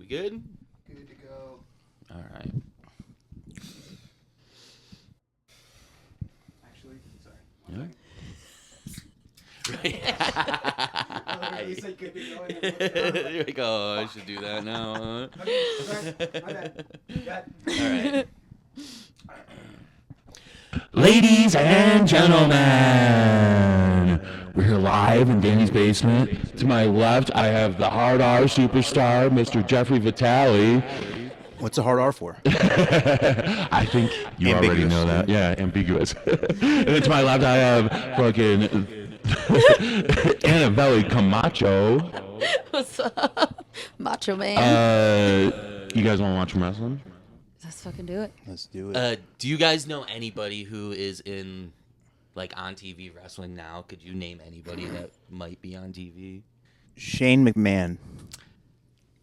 We good? Good to go. All right. Actually, sorry. Yeah. I literally said good to go and then looked around. You're like, oh, I should do that now. Sorry, my bad. All right. Ladies and gentlemen, we're here live in Danny's basement. To my left, I have the Hard R superstar, Mr. Jeffrey Vitale. What's a hard R for? I think you already Ambiguous. know that. Yeah, ambiguous. And then to my left, I have fucking Annabelle Camacho. What's up? Macho Man. You guys want to watch some wrestling? Let's fucking do it. Let's do it. Do you guys know anybody who is in, like, on TV wrestling now? Could you name anybody that might be on TV? Shane McMahon.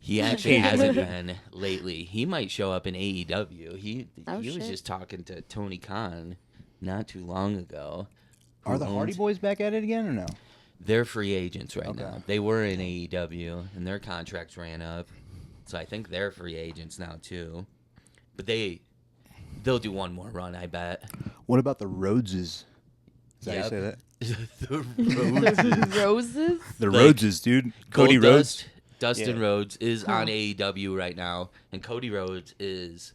He actually hasn't been lately. He might show up in AEW. He was shit. just talking to Tony Khan not too long ago. Are the Hardy Boys back at it again or no? They're free agents right Okay. now. They were in AEW, and their contracts ran up. So I think they're free agents now, too. But they'll do one more run, I bet. What about the Rhodeses? Is that how you say that? The Rhodes. Roses? The Like, Rhodeses, dude. Cody Rhodes. Dustin Yeah. Rhodes is on AEW right now, and Cody Rhodes is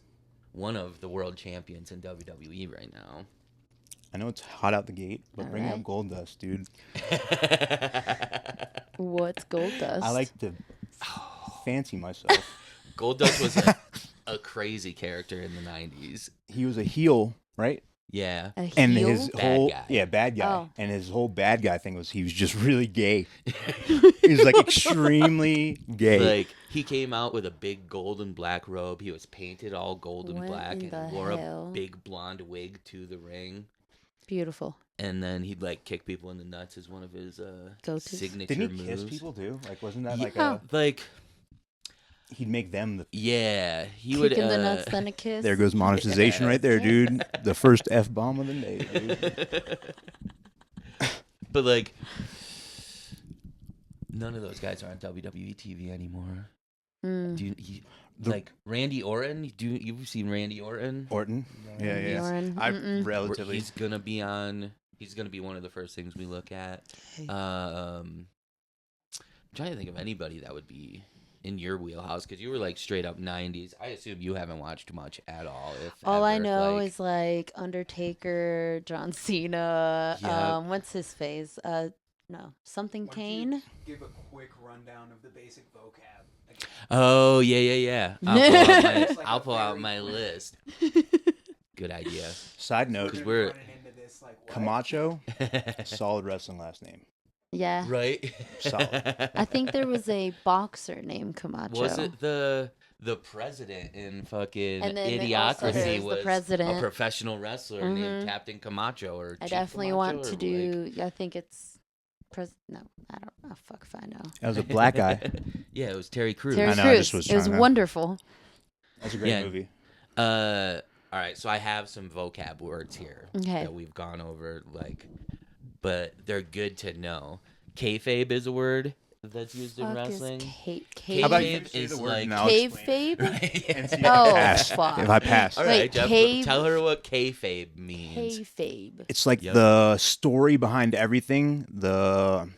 one of the world champions in WWE right now. I know it's hot out the gate, but All bring right. up Gold Dust, dude. What's gold dust? I like to fancy myself. Goldust was a crazy character in the 90s. He was a heel, right? Yeah. a And heel? his Bad whole guy. bad guy. Oh. And his whole bad guy thing was he was just really gay. He was like extremely gay. Like, he came out with a big gold and black robe. He was painted all gold and What black in and the wore hell? a big blonde wig to the ring. Beautiful. And then he'd, like, kick people in the nuts as one of his Go-tos? signature Didn't he moves. kiss people too? Like wasn't that Yeah. like a Like, he'd make them the yeah, he Kick would. in the nuts, then a kiss. There goes monetization right there, dude. The first F-bomb of the day, dude. But, like, none of those guys are on WWE TV anymore. Mm. Do you, like Randy Orton? You've seen Randy Orton? Orton. Yeah, yeah. Orton. I Mm-mm. relatively. He's gonna be on. He's gonna be one of the first things we look at. I'm trying to think of anybody that would be in your wheelhouse because you were like straight up 90s. I assume you haven't watched much at all. If All I ever, know like, is like Undertaker, John Cena. Yep. What's his face? No, something Why don't you Kane. Give a quick rundown of the basic vocab. Again. Oh yeah. I'll pull out my list. Good idea. Side note: Because We're we're running into this like what? Camacho, solid wrestling last name. Yeah. right. Solid. I think there was a boxer named Camacho. Was it the president in fucking And then also Idiocracy there's the was president. a professional wrestler named Captain Camacho or I Chief definitely Camacho want or, to like- do. I think it's. No, I don't know. Fuck if I know. That was a black guy. Yeah, it was Terry Crews. Terry I know, I Crews. just was It was trying to- wonderful. That's a great Yeah. movie. All right, so I have some vocab words here Okay. that we've gone over, like, but they're good to know. Kayfabe is a word that's used in Fuck is wrestling. cave? How about you Kayfabe say is the word like and I'll Cave explain it? fabe? Right? And see if Oh, I pass. fuck. If I pass. All Wait, right, Jeff, cave- tell her what kayfabe means. Kayfabe. It's like Yep. the story behind everything. The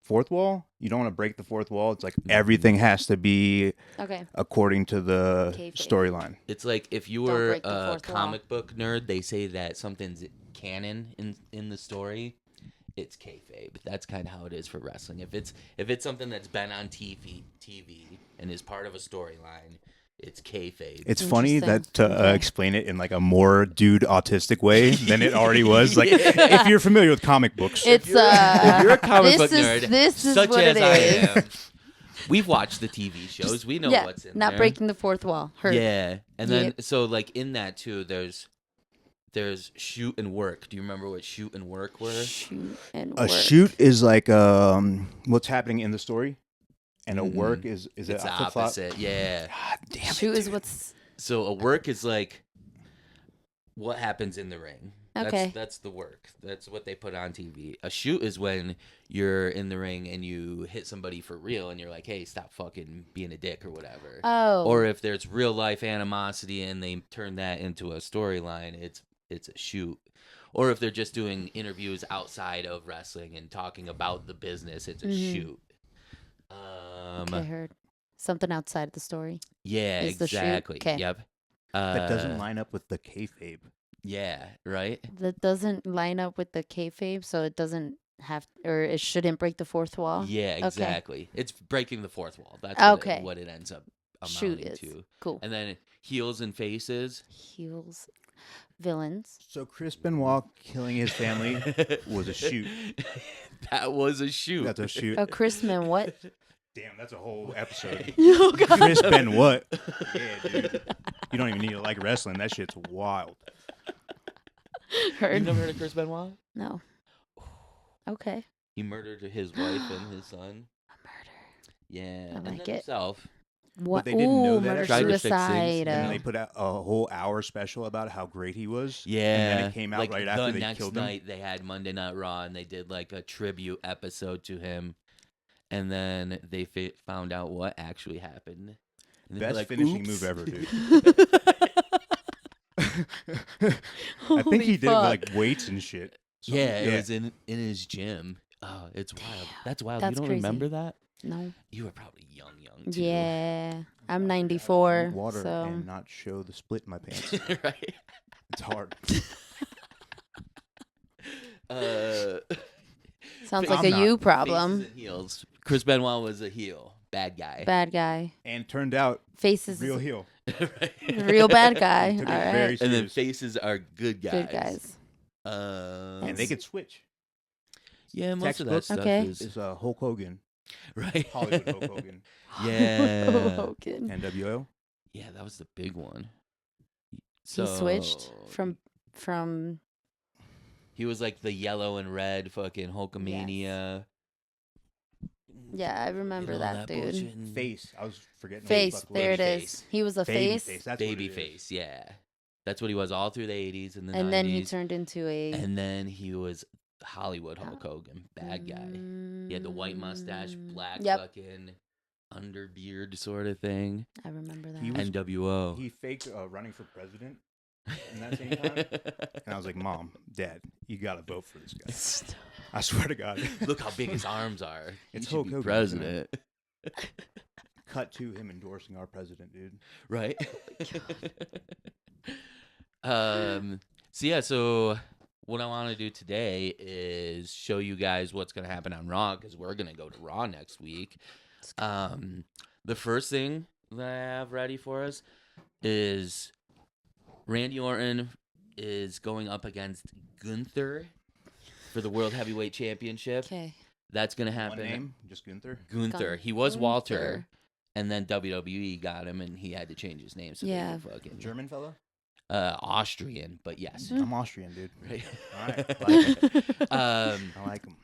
fourth wall. You don't want to break the fourth wall. It's like everything has to be Okay. according to the Kayfabe. storyline. It's like if you Don't were break the a fourth wall. comic book nerd, they say that something's canon in the story. It's kayfabe. That's kind of how it is for wrestling. If it's something that's been on TV and is part of a storyline, it's kayfabe. It's funny that Interesting. to Okay. explain it in like a more dude autistic way than it already was. Like if you're familiar with comic books, It's if you're a comic book this nerd, is this is such what as it I is. am, we've watched the TV shows. We know yeah, what's in not there. breaking the fourth wall. Heard. Yeah, and then Yep. so like in that too, there's shoot and work. Do you remember what shoot and work were? Shoot and a work. shoot is like what's happening in the story, and a work is It's it the a flip-flop? opposite. Yeah. God damn it! Shoot is dude. what's So a work is like what happens in the ring. Okay. That's the work. That's what they put on TV. A shoot is when you're in the ring and you hit somebody for real and you're like, hey, stop fucking being a dick or whatever. Oh. Or if there's real life animosity and they turn that into a storyline, it's a shoot. Or if they're just doing interviews outside of wrestling and talking about the business, it's a shoot. Okay, heard. Something outside the story. Yeah, Is the shoot? exactly. 'Kay. Yep. That doesn't line up with the kayfabe. Yeah, right? That doesn't line up with the kayfabe, so it doesn't have, or it shouldn't break the fourth wall. Yeah, Okay. exactly. It's breaking the fourth wall. That's Okay. what it ends up Shoot amounting is to. cool. And then heels and faces. Heels, villains. So Chris Benoit killing his family was a shoot. That was a shoot. That's a shoot. Oh, Chrisman, what? Damn, that's a whole episode. Oh, God. Chris Benoit. Yeah, dude. You don't even need to like wrestling. That shit's wild. Heard. You've never heard of Chris Benoit? No. Okay. He murdered his wife and his son. A murder. Yeah, I and like then it. himself. What? they didn't know that murder actually. Tried to fix things, suicide. and And then they put out a whole hour special about how great he was. Yeah. And then it came out like right the after they next killed night they had Monday Night Raw and they did like a tribute episode to him. And then they found out what actually happened. And him. they were Best like, finishing "Oops." move ever, dude. I Holy think he did fuck. like weights and shit. So, Yeah, it was in his gym. Oh, it's wild. Damn, That's wild. that's You don't crazy. remember that? No. You were probably young too. Yeah. I'm 94. Drink water So. and not show the split in my pants. Right? It's hard. Sounds I'm like a not. you Faces problem. and heels. Chris Benoit was a heel. Bad guy. Bad guy. And turned out Faces. real heel. Right? Real bad guy. Took All it right. very And then serious. faces are good guys. Good guys. And they could switch. Yeah, most of that Textbook stuff Okay. is Is Hulk Hogan, right. Hollywood Hulk Hogan, Yeah. Hogan. NWO. Yeah, that was the big one. He switched from. He was like the yellow and red fucking Hulkamania. Yeah, I remember and all that dude. bullshit and Face. I was forgetting. Face. Fuck There it Baby is. face. He was a Baby face. face. That's Baby what it is. face, yeah. That's what he was all through the 80s and the 90s. And then he turned into a. And then he was Hollywood Hulk Hogan, bad guy. He had the white mustache, black Yep. fucking underbeard sort of thing. I remember that. He was- NWO. He faked running for president in that same time. And I was like, Mom, Dad, you gotta vote for this guy. I swear to God. Look how big his arms are. It's He should Hulk be Hogan, president. Cut to him endorsing our president, dude. Right? So what I want to do today is show you guys what's going to happen on Raw because we're going to go to Raw next week. The first thing that I have ready for us is Randy Orton is going up against Gunther for the World Heavyweight Championship. Okay. That's going to One happen. name, just Gunther. Gunther. He was Walter, and then WWE got him, and he had to change his name. So Yeah. they fucking German fella? Austrian, but yes. I'm Austrian, dude. Right. All right. Like him. I like him.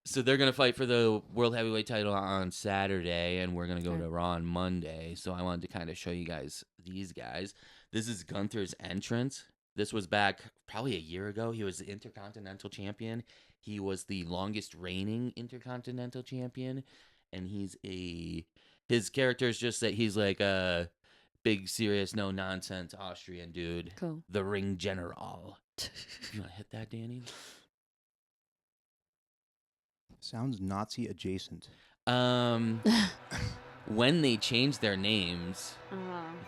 So they're gonna fight for the World Heavyweight title on Saturday, and we're gonna go Okay. to Raw on Monday. So I wanted to kind of show you guys these guys. This is Gunther's entrance. This was back probably a year ago. He was the Intercontinental Champion. He was the longest reigning Intercontinental Champion, and his character is just that he's like a big, serious, no nonsense Austrian dude. Cool. The Ring General. You want to hit that, Danny? Sounds Nazi adjacent. When they changed their names,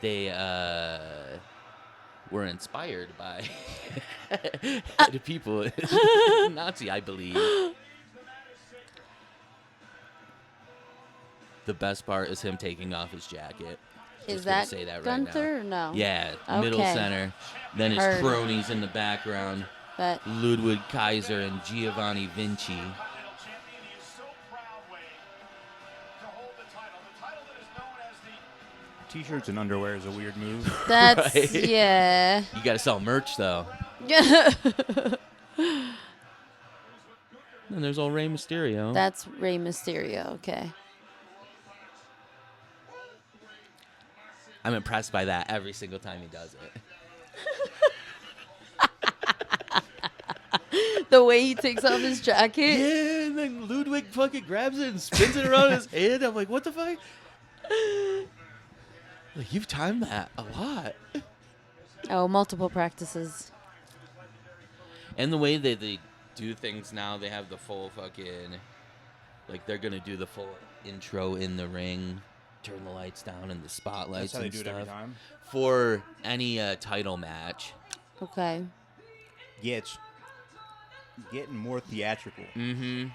they were inspired by the people Nazi, I believe. The best part is him taking off his jacket. Is Just gonna that say that right Gunther or no? Yeah, middle Okay. center. Then his Heard. cronies in the background. But Ludwig Kaiser and Giovanni Vinci. T-shirts and underwear is a weird move. that's Right. yeah. You gotta sell merch though. And there's old Rey Mysterio. That's Rey Mysterio. Okay. I'm impressed by that every single time he does it. The way he takes off his jacket. Yeah, and then Ludwig fucking grabs it and spins it around his head. I'm like, what the fuck? Like, you've timed that a lot. Oh, multiple practices. And the way that they do things now, they have the full fucking, like, they're gonna do the full intro in the ring, turn the lights down and the spotlights That's how they and do it stuff every time. for any title match. Okay. Yeah, it's getting more theatrical. Mm-hmm.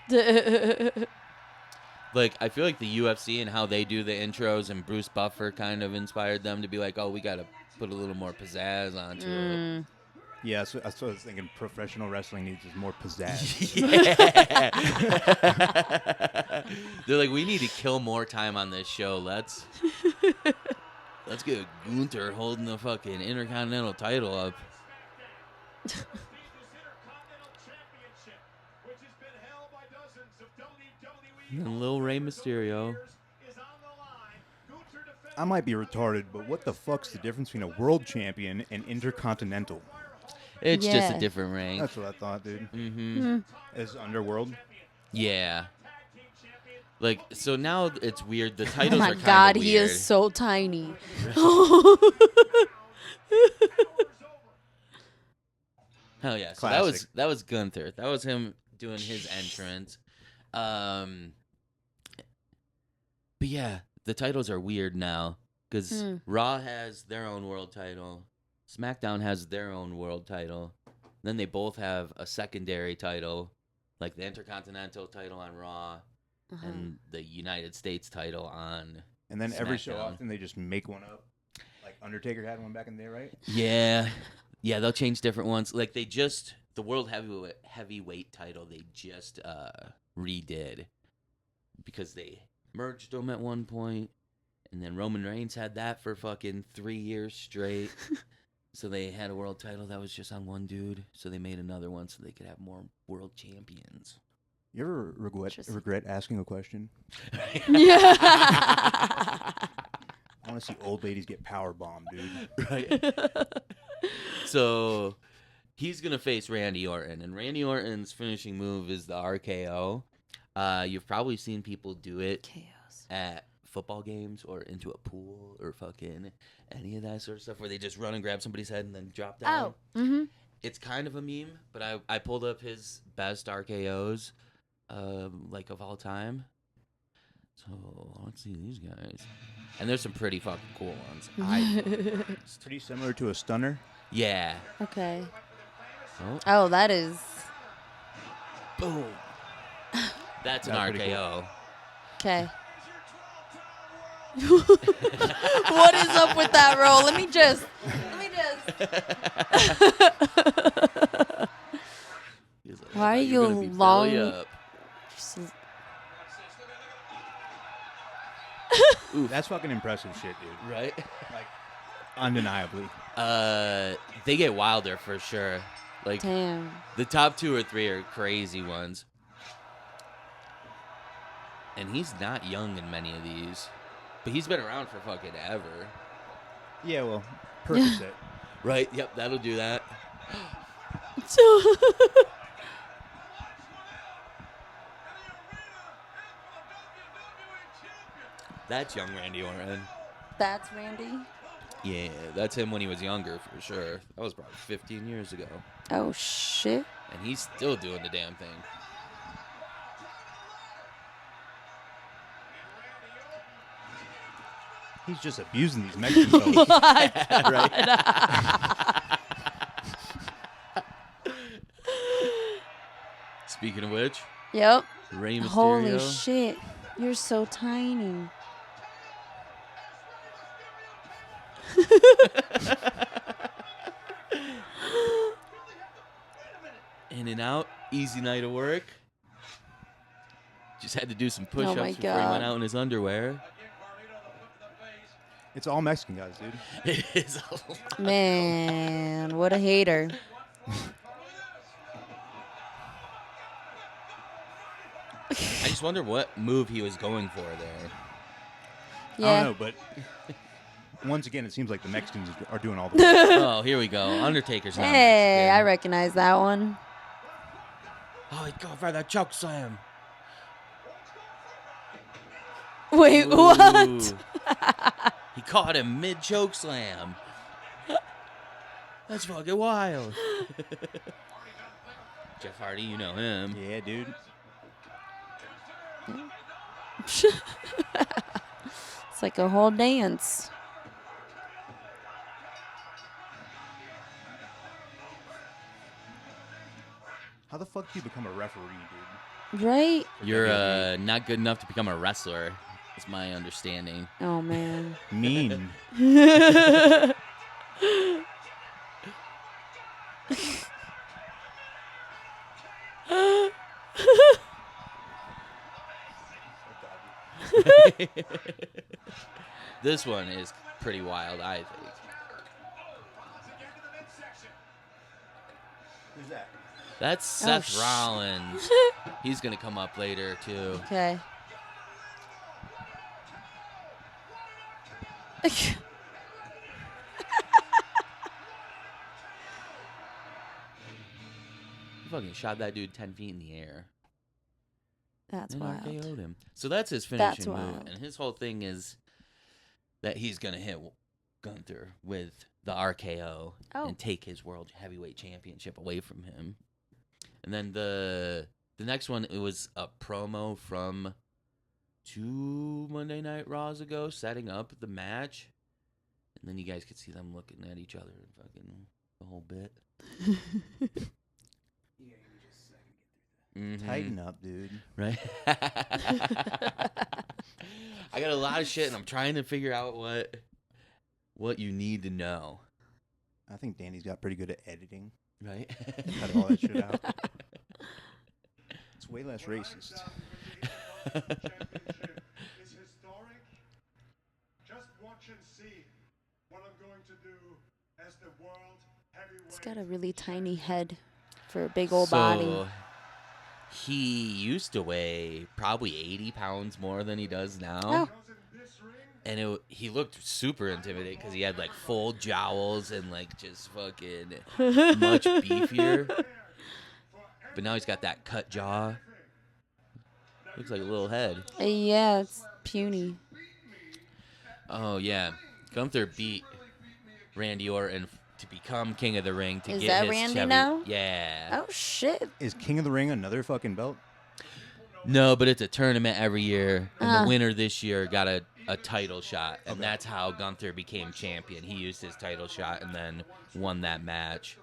Like, I feel like the UFC and how they do the intros, and Bruce Buffer kind of inspired them to be like, oh, we gotta put a little more pizzazz onto it. Yeah, that's what I was thinking. Professional wrestling needs is more pizzazz. Yeah. They're like, we need to kill more time on this show. Let's get Gunther holding the fucking Intercontinental title up. And Lil Rey Mysterio. I might be retarded, but what the fuck's the difference between a world champion and intercontinental? It's just a Yeah. different rank. That's what I thought, dude. Mm-hmm. Is Underworld? Yeah. Like, so now it's weird. The Oh titles my are kind of God, weird. he is so tiny. Hell yeah! So Classic. that was Gunther. That was him doing his entrance. But yeah, the titles are weird now because Raw has their own world title, SmackDown has their own world title, then they both have a secondary title, like the Intercontinental title on Raw and the United States title on. And then every so SmackDown. often they just make one up. Like Undertaker had one back in the day, right? Yeah, yeah, they'll change different ones. Like the World Heavyweight title they just redid because they merged them at one point, and then Roman Reigns had that for fucking 3 years straight. So they had a world title that was just on one dude. So they made another one so they could have more world champions. You ever regret asking a question? Yeah. I want to see old ladies get power bombed, dude. Right. So he's gonna face Randy Orton, and Randy Orton's finishing move is the RKO. You've probably seen people do it Chaos. at football games or into a pool or fucking any of that sort of stuff where they just run and grab somebody's head and then drop down. Oh. Mm-hmm. It's kind of a meme, but I pulled up his best RKOs, like of all time. So let's see these guys, and there's some pretty fucking cool ones. It's pretty similar to a stunner. Yeah. Okay. Oh, Oh, that is. boom. That's an That's pretty RKO. Okay. What is up with that roll? Let me just. He's like, Why are "Oh, you you're gonna be belly long- up." That's fucking impressive shit, dude. Right? Like, undeniably. They get wilder for sure. Like Damn. the top 2 or 3 are crazy ones. And he's not young in many of these. But he's been around for fucking ever. Yeah, well, Percocet. Right? Yep, that'll do that. That's young Randy Orton. That's Randy. Yeah, that's him when he was younger for sure. That was probably 15 years ago. Oh shit. And he's still doing the damn thing. He's just abusing these Mexicans. though. Speaking of which, Yep. Rey Mysterio. Holy shit. You're so tiny. In and out, easy night of work. Just had to do some push-ups my before he went God. out in his underwear. It's all Mexican guys, dude. It is a lot. Man, what a hater. I just wonder what move he was going for there. I Yeah. don't know, but once again, it seems like the Mexicans are doing all the work. Oh, here we go. Undertaker's not Hey, I Mexican. recognize that one. Oh, he's going for the choke slam. Wait, what? Ooh. He caught him mid choke slam. That's fucking wild. Jeff Hardy, you know him. Yeah, dude. It's like a whole dance. How the fuck do you become a referee, dude? Right? You're not good enough to become a wrestler. Is my understanding. Oh, man. Mean. This one is pretty wild, I think. Who's that? That's Seth Rollins. He's going to come up later, too. Okay. He fucking shot that dude 10 feet in the air. That's And wild. RKO'd him. So that's his That's finishing move. wild. And his whole thing is that he's going to hit Gunther with the RKO and take his World Heavyweight Championship away from him. And then the next one, it was a promo from 2 Monday Night Raws ago, setting up the match. And then you guys could see them looking at each other and fucking the whole bit. Mm-hmm. Tighten up, dude. Right? I got a lot of shit, and I'm trying to figure out what you need to know. I think Danny's got pretty good at editing. Right? Cut all that shit out. It's way less racist. Is historic. Just watch and see what I'm going to do as the world heavyweight. He's got a really tiny head for a big old body. He used to weigh probably 80 pounds more than he does now. Oh. And he looked super intimidating because he had like full jowls and like just fucking much beefier. But now he's got that cut jaw. Looks like a little head. Yeah, it's puny. Oh, yeah. Gunther beat Randy Orton to become King of the Ring. To Is get that his Randy Chevy. now? Yeah. Oh, shit. Is King of the Ring another fucking belt? No, but it's a tournament every year. And the winner this year got a title shot. And that's how Gunther became champion. He used his title shot and then won that match.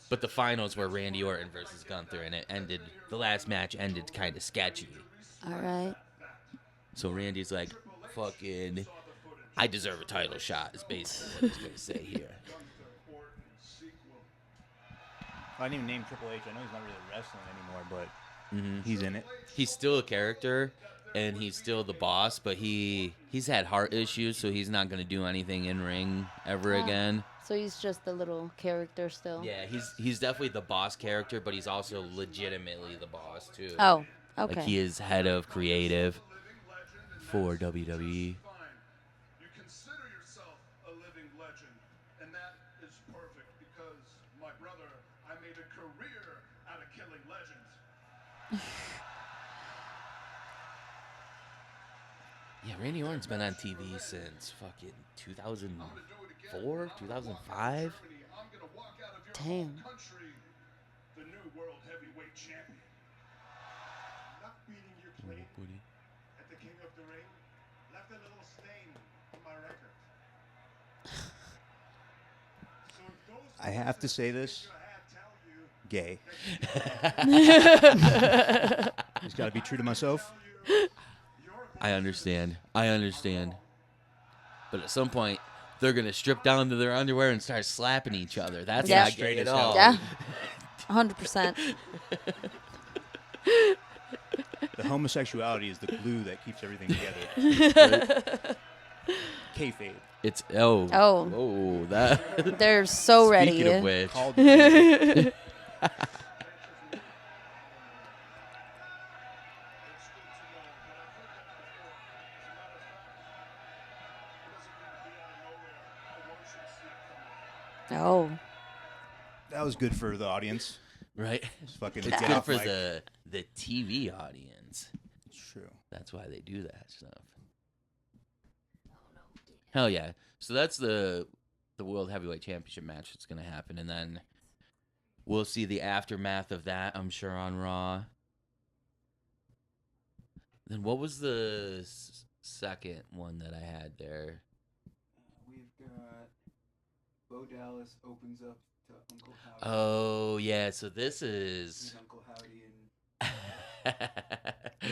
But the finals were Randy Orton versus Gunther, and the last match ended kind of sketchy. All right. So Randy's like, fucking, I deserve a title shot, is basically what he's going to say here. I didn't even name Triple H. I know he's not really wrestling anymore, but he's in it. He's still a character, and he's still the boss, but he's had heart issues, so he's not going to do anything in ring ever again. So he's just a little character still. Yeah, he's definitely the boss character, but he's also legitimately the boss, too. Oh, okay. Like, he is head of creative for WWE. You consider yourself a living legend, and that is perfect because, my brother, I made a career out of killing legends. Yeah, Randy Orton's been on TV since fucking 2004, 2005. Damn. The new world heavyweight champion. Not beating you clean at the King of the Ring left a little stain on my record. So if those I have to say this. Gay. Just got to be true to myself. I understand. But at some point, they're going to strip down to their underwear and start slapping each other. That's Yeah. not gay at all. Yeah. 100%. The homosexuality is the glue that keeps everything together. Kayfabe. It's, that. They're so ready. Speaking of which. Called the Oh. That was good for the audience. Right? Just fucking It's get good off for mic. the TV audience. It's true. That's why they do that stuff. Hell yeah. So that's the World Heavyweight Championship match that's going to happen. And then we'll see the aftermath of that, I'm sure, on Raw. Then what was the second one that I had there? We've got Bo Dallas opens up to Uncle Howdy. Oh, yeah. So this is... And Uncle Howdy and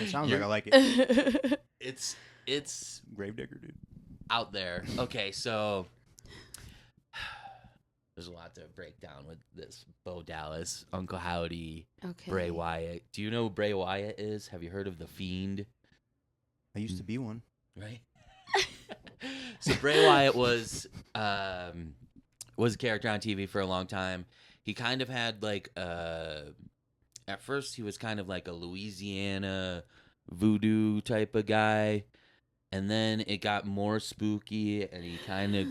It sounds like I like it. It's Gravedigger, dude. out there. Okay, so... There's a lot to break down with this. Bo Dallas, Uncle Howdy, Okay. Bray Wyatt. Do you know who Bray Wyatt is? Have you heard of The Fiend? I used to be one. Right? So Bray Wyatt was a character on TV for a long time. He kind of had like at first he was kind of like a Louisiana voodoo type of guy, and then it got more spooky, and he kind of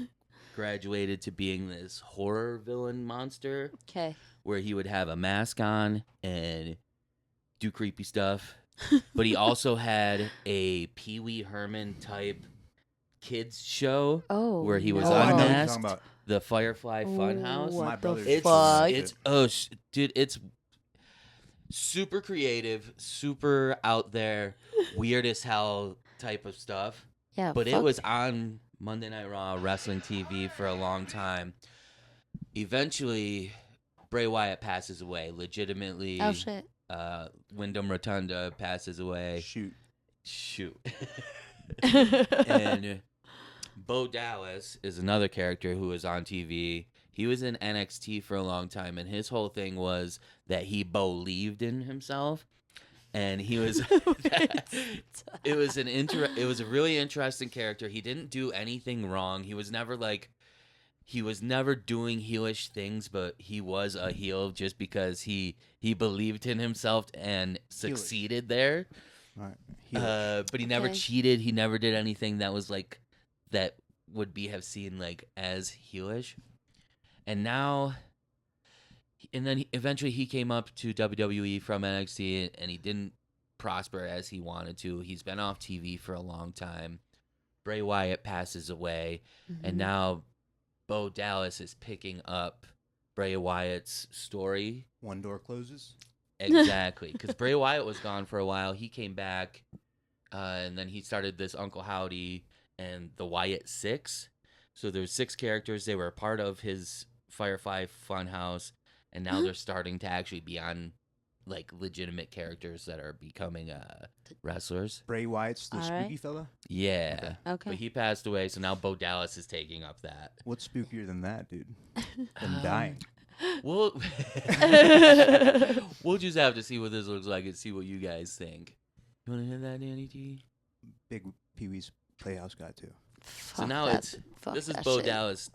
graduated to being this horror villain monster Okay. where he would have a mask on and do creepy stuff. But he also had a Pee Wee Herman type kids show Oh. where he was Oh, I know what you're unmasked. talking about. The Firefly Funhouse. What My the brother's It's fuck? dude, it's super creative, super out there, weird as hell type of stuff. Yeah. But it fuck. was on Monday Night Raw, wrestling TV for a long time. Eventually, Bray Wyatt passes away. Legitimately, Oh shit. Wyndham Rotunda passes away. Shoot. And Bo Dallas is another character who was on TV. He was in NXT for a long time, and his whole thing was that he believed in himself. And he was it was a really interesting character. He didn't do anything wrong. He was never doing heelish things, but he was a heel just because he believed in himself and succeeded there. All right. But he never Okay. cheated. He never did anything that was like that would be have seen like as heelish. And now and then eventually he came up to WWE from NXT, and he didn't prosper as he wanted to. He's been off TV for a long time. Bray Wyatt passes away, and now Bo Dallas is picking up Bray Wyatt's story. One door closes. Exactly, because Bray Wyatt was gone for a while. He came back, and then he started this Uncle Howdy and the Wyatt Six. So there's 6 characters. They were a part of his Firefly Funhouse. And now they're starting to actually be on, like, legitimate characters that are becoming wrestlers. Bray Wyatt's the All spooky right. fella. Yeah. Okay. But he passed away, so now Bo Dallas is taking up that. What's spookier than that, dude? Than dying. We'll just have to see what this looks like and see what you guys think. You want to hear that, Danny T? Big Pee Wee's Playhouse guy too. So now Fuck this is that Bo shit. Dallas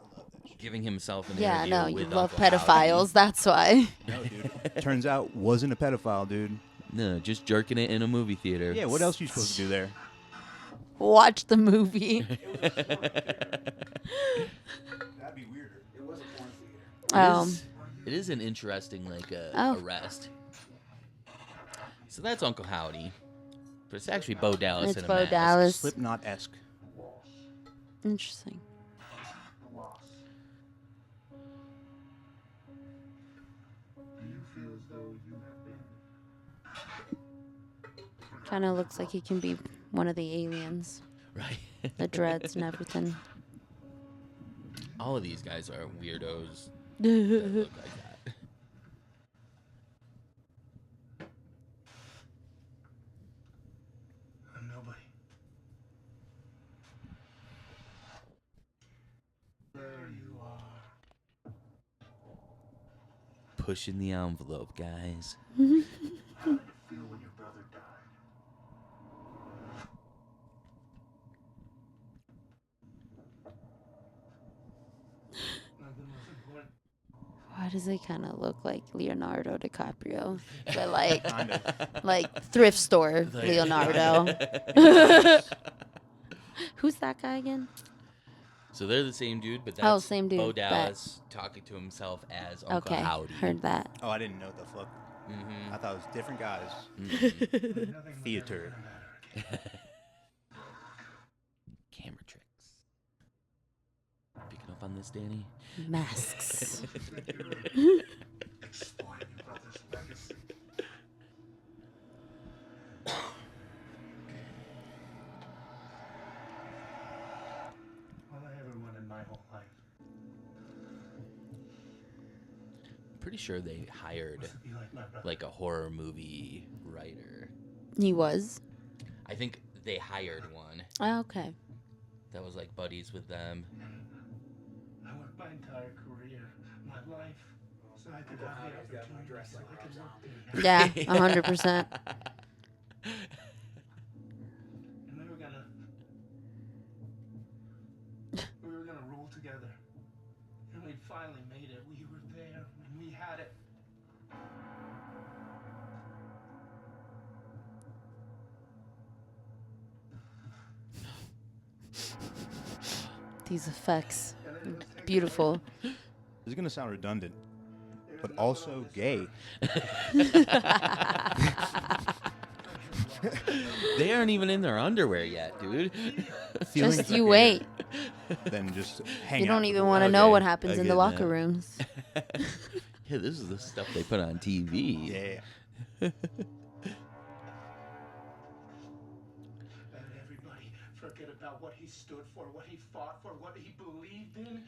giving himself an Yeah, interview no, you with love Uncle Howdy. pedophiles. That's why. No, dude. Turns out wasn't a pedophile, dude. No, just jerking it in a movie theater. Yeah, what else are you supposed to do there? Watch the movie. That'd be weirder. it was a porn theater. It is an interesting Oh. arrest. So that's Uncle Howdy, but it's actually Bo Dallas It's in a Bo mask. Dallas. Slipknot-esque. Interesting. Kind of looks like he can be one of the aliens. Right. The dreads and everything. All of these guys are weirdos that look like that. I'm nobody. There you are. Pushing the envelope, guys. How did it feel when your brother died? Not the most important. Why does he kind of look like Leonardo DiCaprio? But Kind of. like thrift store Like- Leonardo. Who's that guy again? So they're the same dude, but Oh, that's same dude, Bo bet. Dallas talking to himself as Uncle Okay, Howdy. heard that. Oh, I didn't know the fuck. Mm-hmm. I thought it was different guys. Mm-hmm. Nothing was Theater. ever gonna matter again. Camera tricks. Picking up on this, Danny? Masks. Exploit your brother's legacy. All I ever wanted my whole life Pretty sure they hired was to be like my brother. like a horror movie writer. He was. I think they hired one Oh, okay. that was like buddies with them. I worked my entire career, my life, so I could have the opportunity, so I could work there. Yeah, 100%. And we were gonna rule together. And we finally made it. We were there and we had it. These effects. Beautiful. This is gonna sound redundant, but also gay. They aren't even in their underwear yet, dude. Feelings Just are you gayer wait. Than just hang You out don't with even the want to boys. know what Okay, happens I in get the locker that. rooms. Yeah, this is the stuff they put on TV. Yeah. Let everybody forget about what he stood for, what he fought for, what he believed in.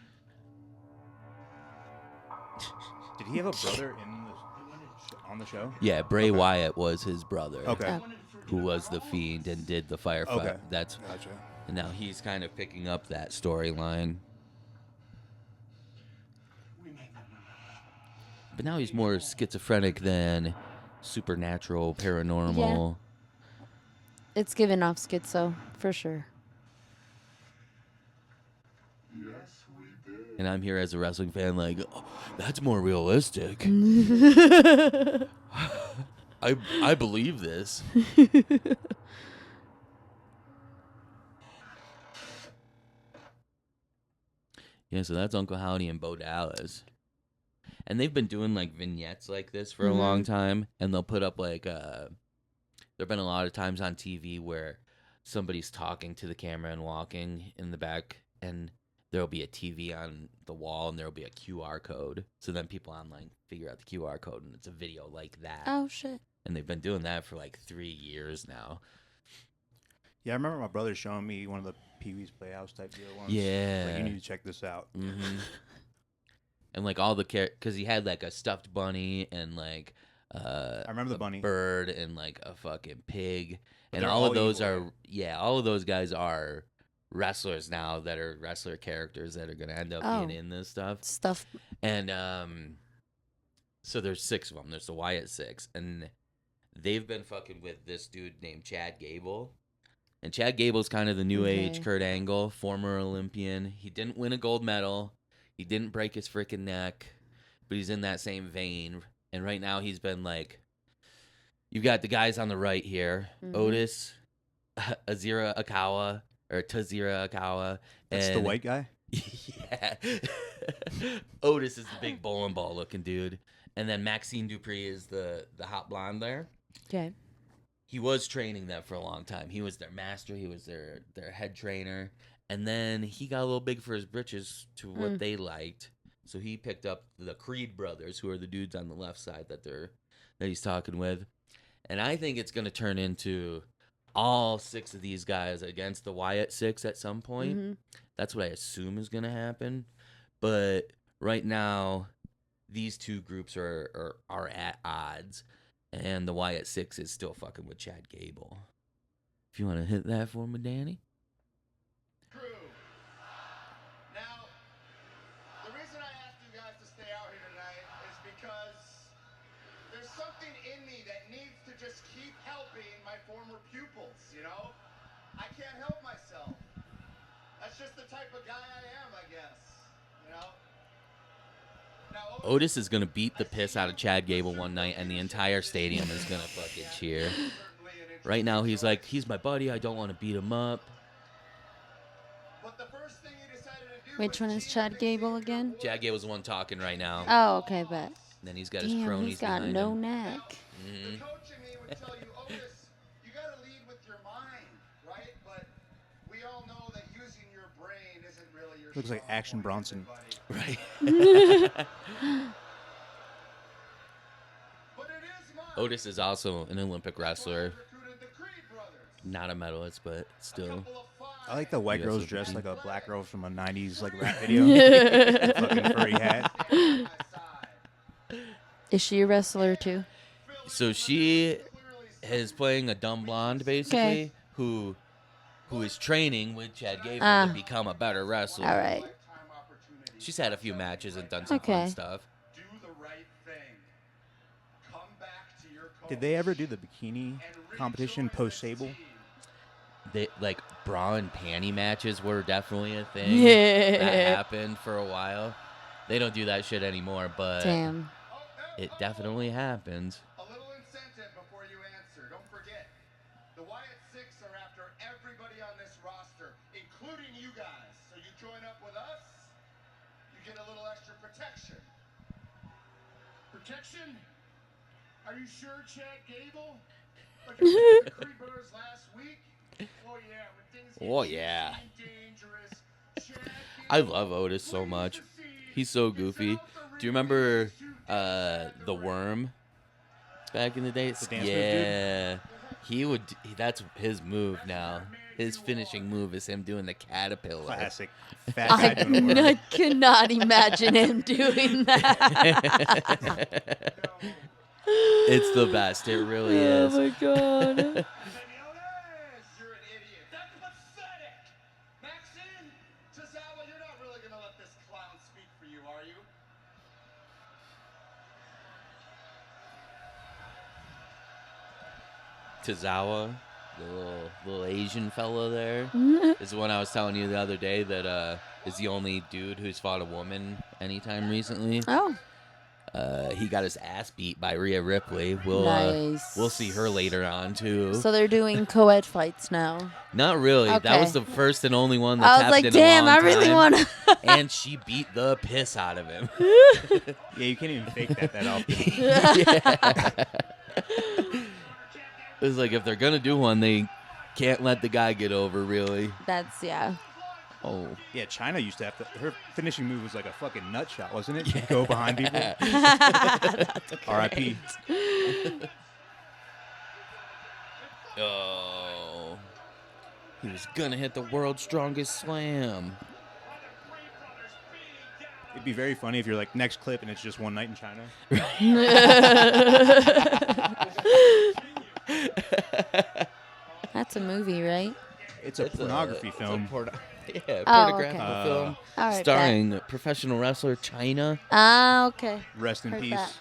Did he have a brother in on the show? Yeah, Bray Okay. Wyatt was his brother. Okay. Oh. Who was the Fiend and did the firefight. Okay. That's Gotcha. and now he's kind of picking up that storyline. We made them remember. But now he's more schizophrenic than supernatural, paranormal. It's giving off schizo, for sure. Yes, we did. And I'm here as a wrestling fan, like, oh, that's more realistic. I believe this. Yeah, so that's Uncle Howdy and Bo Dallas. And they've been doing like vignettes like this for a long time, and they'll put up like there've been a lot of times on TV where somebody's talking to the camera and walking in the back, and there'll be a TV on the wall and there'll be a QR code. So then people online figure out the QR code, and it's a video like that. Oh, shit. And they've been doing that for like 3 years now. Yeah, I remember my brother showing me one of the Pee Wee's Playhouse type deal once. Yeah. Like, you need to check this out. Mm-hmm. And like all the because he had like a stuffed bunny and like I remember the a bunny. bird and like a fucking pig, But and they're all of all those evil, are all of those guys are wrestlers now that are wrestler characters that are gonna end up being in this stuff. Stuff. And so there's 6 of them. There's the Wyatt 6, and they've been fucking with this dude named Chad Gable. And Chad Gable's kind of the new age Okay. Kurt Angle, former Olympian. He didn't win a gold medal. He didn't break his freaking neck, but he's in that same vein. And right now he's been like, you've got the guys on the right here, Otis, Azira Akawa, or Tazira Akawa. That's the and- white guy? Yeah. Otis is the big bowling ball looking dude. And then Maxine Dupree is the hot blonde there. Okay. He was training them for a long time. He was their master. He was their head trainer. And then he got a little big for his britches to what they liked. So he picked up the Creed brothers, who are the dudes on the left side that he's talking with. And I think it's going to turn into all 6 of these guys against the Wyatt 6 at some point. That's what I assume is going to happen. But right now, these 2 groups are at odds. And the Wyatt 6 is still fucking with Chad Gable. If you want to hit that for me, Danny. Crew. Now, the reason I asked you guys to stay out here tonight is because there's something in me that needs to just keep helping my former pupils, you know? I can't help myself. That's just the type of guy I am, I guess, you know? Now, Otis is going to beat the piss out of Chad Gable one night, and the entire stadium is going to fucking cheer. Right now, he's like, he's my buddy. I don't want to beat him up. But the first thing you decided to Which one is Chad Gable again? Chad Gable's the one talking right now. Oh, okay, bet. And then he's got his Damn, cronies he's got behind no him. neck. The coach in me would tell you, Otis, you got to lead with your mind, right? But we all know that using your brain isn't really your Looks like strong Action point, Bronson. everybody. Right. But it is mine. Otis is also an Olympic wrestler. Recruited the Creed brothers. Not a medalist, but still. Couple of I like the white US girls Olympic dressed team. like a black girl from a 90s like rap video. Fucking furry hat. Is she a wrestler too? So she is playing a dumb blonde, basically, Okay. who is training with Chad Gable Ah. to become a better wrestler. All right. She's had a few matches and done some Okay. fun stuff. Do the right thing. Come back to your coach Did they ever do the bikini competition post Sable? They like bra and panty matches were definitely a thing. Yeah. That happened for a while. They don't do that shit anymore, but Damn. it definitely happened. A little incentive before you answer. Don't forget, the Wyatt Six are after everybody on this roster, including you guys. So you join up with us, you get a little extra protection. Protection? Are you sure, Chad Gable? Like the Creed brothers last week? Oh yeah, when things get Oh, yeah. dangerous. Chad I Gable love Otis so plants much. the seed, He's so gets goofy. out the Do you remember ring, to the Worm back in the day? The dance move, dude? Yeah. He would that's his move now. His finishing move is him doing the caterpillar. Classic. Fat guy doing a worm. I cannot imagine him doing that. It's the best. It really Oh is. my god. You're an idiot. That's pathetic. Maxine, Tozawa, you're not really gonna let this clown speak for you, are you? Tozawa, the little Asian fella there, is the one I was telling you the other day that is the only dude who's fought a woman anytime recently. Oh, He got his ass beat by Rhea Ripley. nice. We'll see her later on too. So they're doing co-ed fights now. Not really. That Okay. was the first and only one that's I was like, happened in a damn, long I really time. want to. And she beat the piss out of him. Yeah, you can't even fake that often. It was like if they're gonna do one, they can't let the guy get over. Really. That's, yeah. Oh. Yeah, China used to have to. Her finishing move was like a fucking nut shot, wasn't it? She'd go behind people. R.I.P. Oh. He was gonna hit the world's strongest slam. It'd be very funny if you're like next clip and it's just one night in China. That's a movie, right? It's a pornography film. Yeah, Oh, pornographic okay. film All right, starring professional wrestler China. Ah, okay. Rest in Heard peace. that.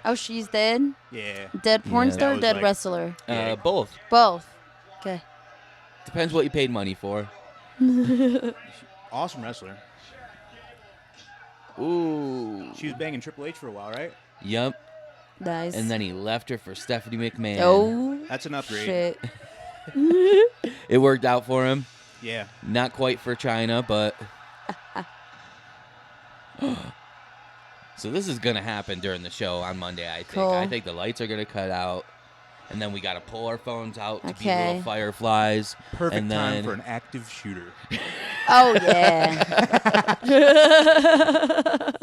Oh, she's dead? Yeah. Dead porn Yeah. star That or was dead like- wrestler? Yeah. Both. Both. Okay. Depends what you paid money for. Awesome wrestler. Ooh. She was banging Triple H for a while, right? Yep. Nice. And then he left her for Stephanie McMahon. Oh, That's an upgrade. shit. It worked out for him. Yeah. Not quite for China, but. So this is gonna happen during the show on Monday. I think. Cool. I think the lights are gonna cut out, and then we gotta pull our phones out to be Okay. little fireflies. Perfect and then, time for an active shooter. Oh, yeah.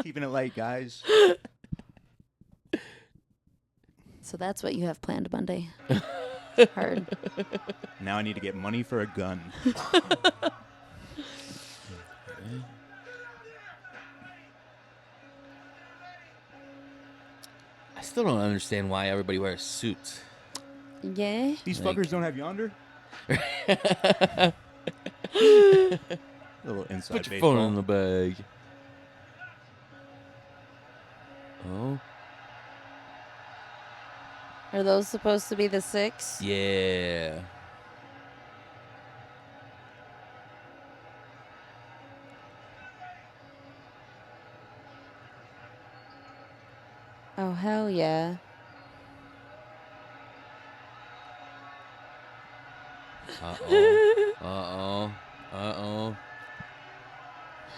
Keeping it light, guys. So that's what you have planned Monday. Heard. Now I need to get money for a gun. I still don't understand why everybody wears suits. Yeah. These Like- fuckers don't have yonder. Little inside Put your baseball. phone in the bag. Oh, Are those supposed to be the 6? yeah. Oh, hell yeah. Uh-oh. Uh-oh. Uh-oh.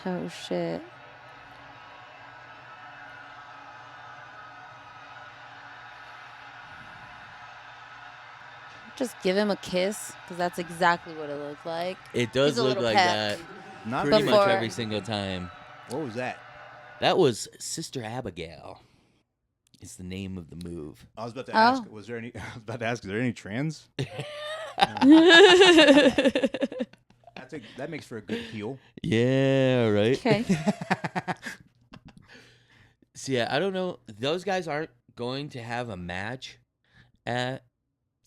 Oh shit. Just give him a kiss, because that's exactly what it looked like. It does He's a look little like peck. that Not pretty very- much Before- every single time. What was that? That was Sister Abigail. Is the name of the move. I was about to Oh. ask. Was there any? I was about to ask. Is there any trans? That makes for a good heel. Yeah, right. Okay. So yeah, I don't know. Those guys aren't going to have a match at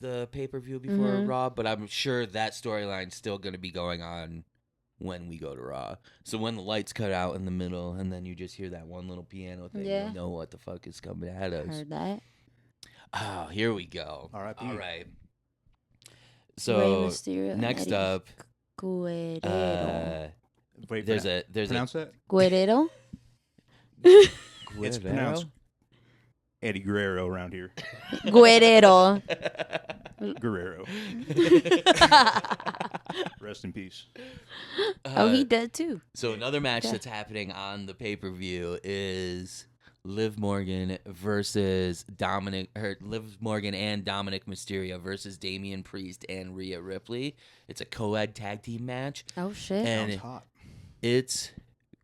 the pay-per-view before Mhm. Raw, but I'm sure that storyline's still going to be going on when we go to Raw. So when the lights cut out in the middle and then you just hear that one little piano thing, Yeah. you'll know what the fuck is coming at us. Heard that. Oh, here we go. R.I.P. All right. Rey So Mysterio and next Eddie up, Guerrero. Wait, there's a pronounce that. Guerrero? It's pronounced Eddie Guerrero around here. Guerrero. Guerrero. Rest in peace. Oh, he dead too. So another match Yeah. that's happening on the pay-per-view is Liv Morgan versus Liv Morgan and Dominic Mysterio versus Damian Priest and Rhea Ripley. It's a co-ed tag team match, Oh shit. and Sounds hot. it's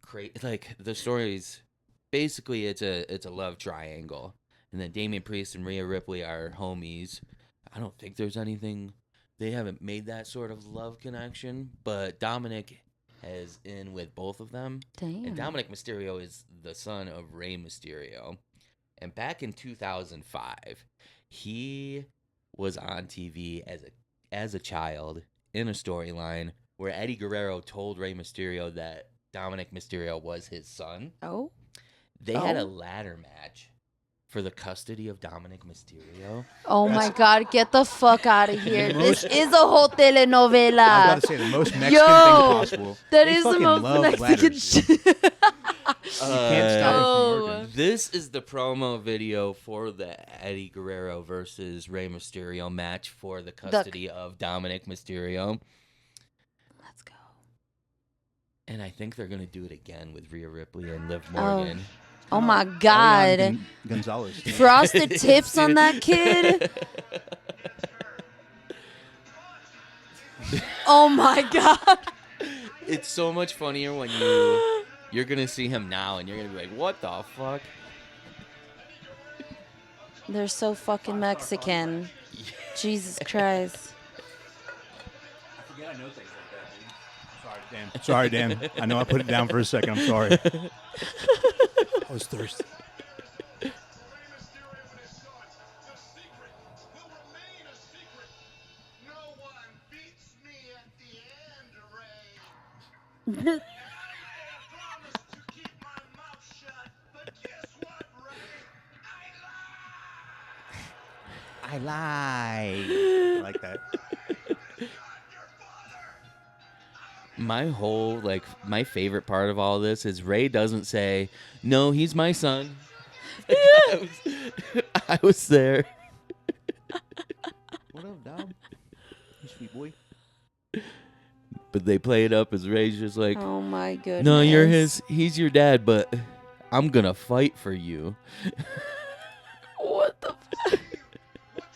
great. Like the story's basically it's a love triangle, and then Damian Priest and Rhea Ripley are homies. I don't think there's anything. They haven't made that sort of love connection, but Dominic is in with both of them. Damn. And Dominic Mysterio is the son of Rey Mysterio. And back in 2005, he was on TV as a child in a storyline where Eddie Guerrero told Rey Mysterio that Dominic Mysterio was his son. Oh. They had a Oh. ladder match for the custody of Dominic Mysterio. Oh my God! Get the fuck out of here! This most- is a whole I was telenovela. about to say the most Mexican Yo, thing possible. That They is the fucking most love Mexican ladders, shit. dude. You can't stop it Oh. from working. This is the promo video for the Eddie Guerrero versus Rey Mysterio match for the custody of Dominic Mysterio. Let's go. And I think they're going to do it again with Rhea Ripley and Liv Morgan. Oh my God! Elian Gonzalez. Frosted tips on that kid. Oh my God! It's so much funnier when you're going to see him now and you're going to be like, what the fuck? They're so fucking Mexican. Jesus Christ. I forget I know things like that, dude. Sorry, Dan. I know I put it down for a second. I'm sorry. I was thirsty. Rey Mysterio and his son. The secret will remain a secret. No one beats me at the end, Ray. And I promise to keep my mouth shut. But guess what, Ray? I lied. I like that. My favorite part of all this is Ray doesn't say, no, he's my son. I was there. What up, dog? You sweet boy. But they play it up as Ray's just like, Oh my goodness. no, he's your dad, but I'm going to fight for you. What the? What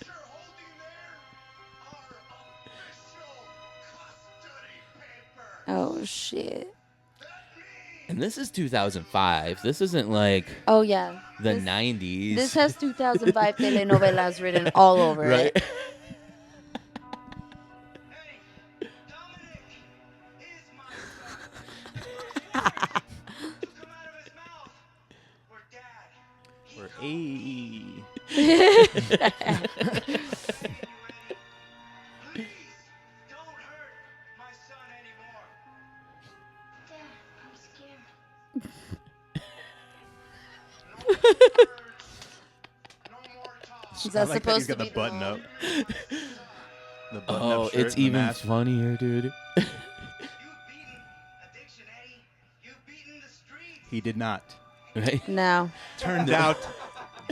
you're holding there are official custody papers. Oh shit. And this is 2005. This isn't like Oh yeah. the This- 90s. This has 2005 telenovelas written all over right? it. Hey, Dominic is my son. Come out of his mouth. We're dad. He Or told a. Please don't hurt my son anymore. Dad, I'm scared. No more words. No more talk. Is I that like that he's supposed got to the be button up. The button Oh, up shirt it's and the even mask. funnier, dude. You've beaten addiction, Eddie. You've beaten the streets. He did not. Right? No. Turned out,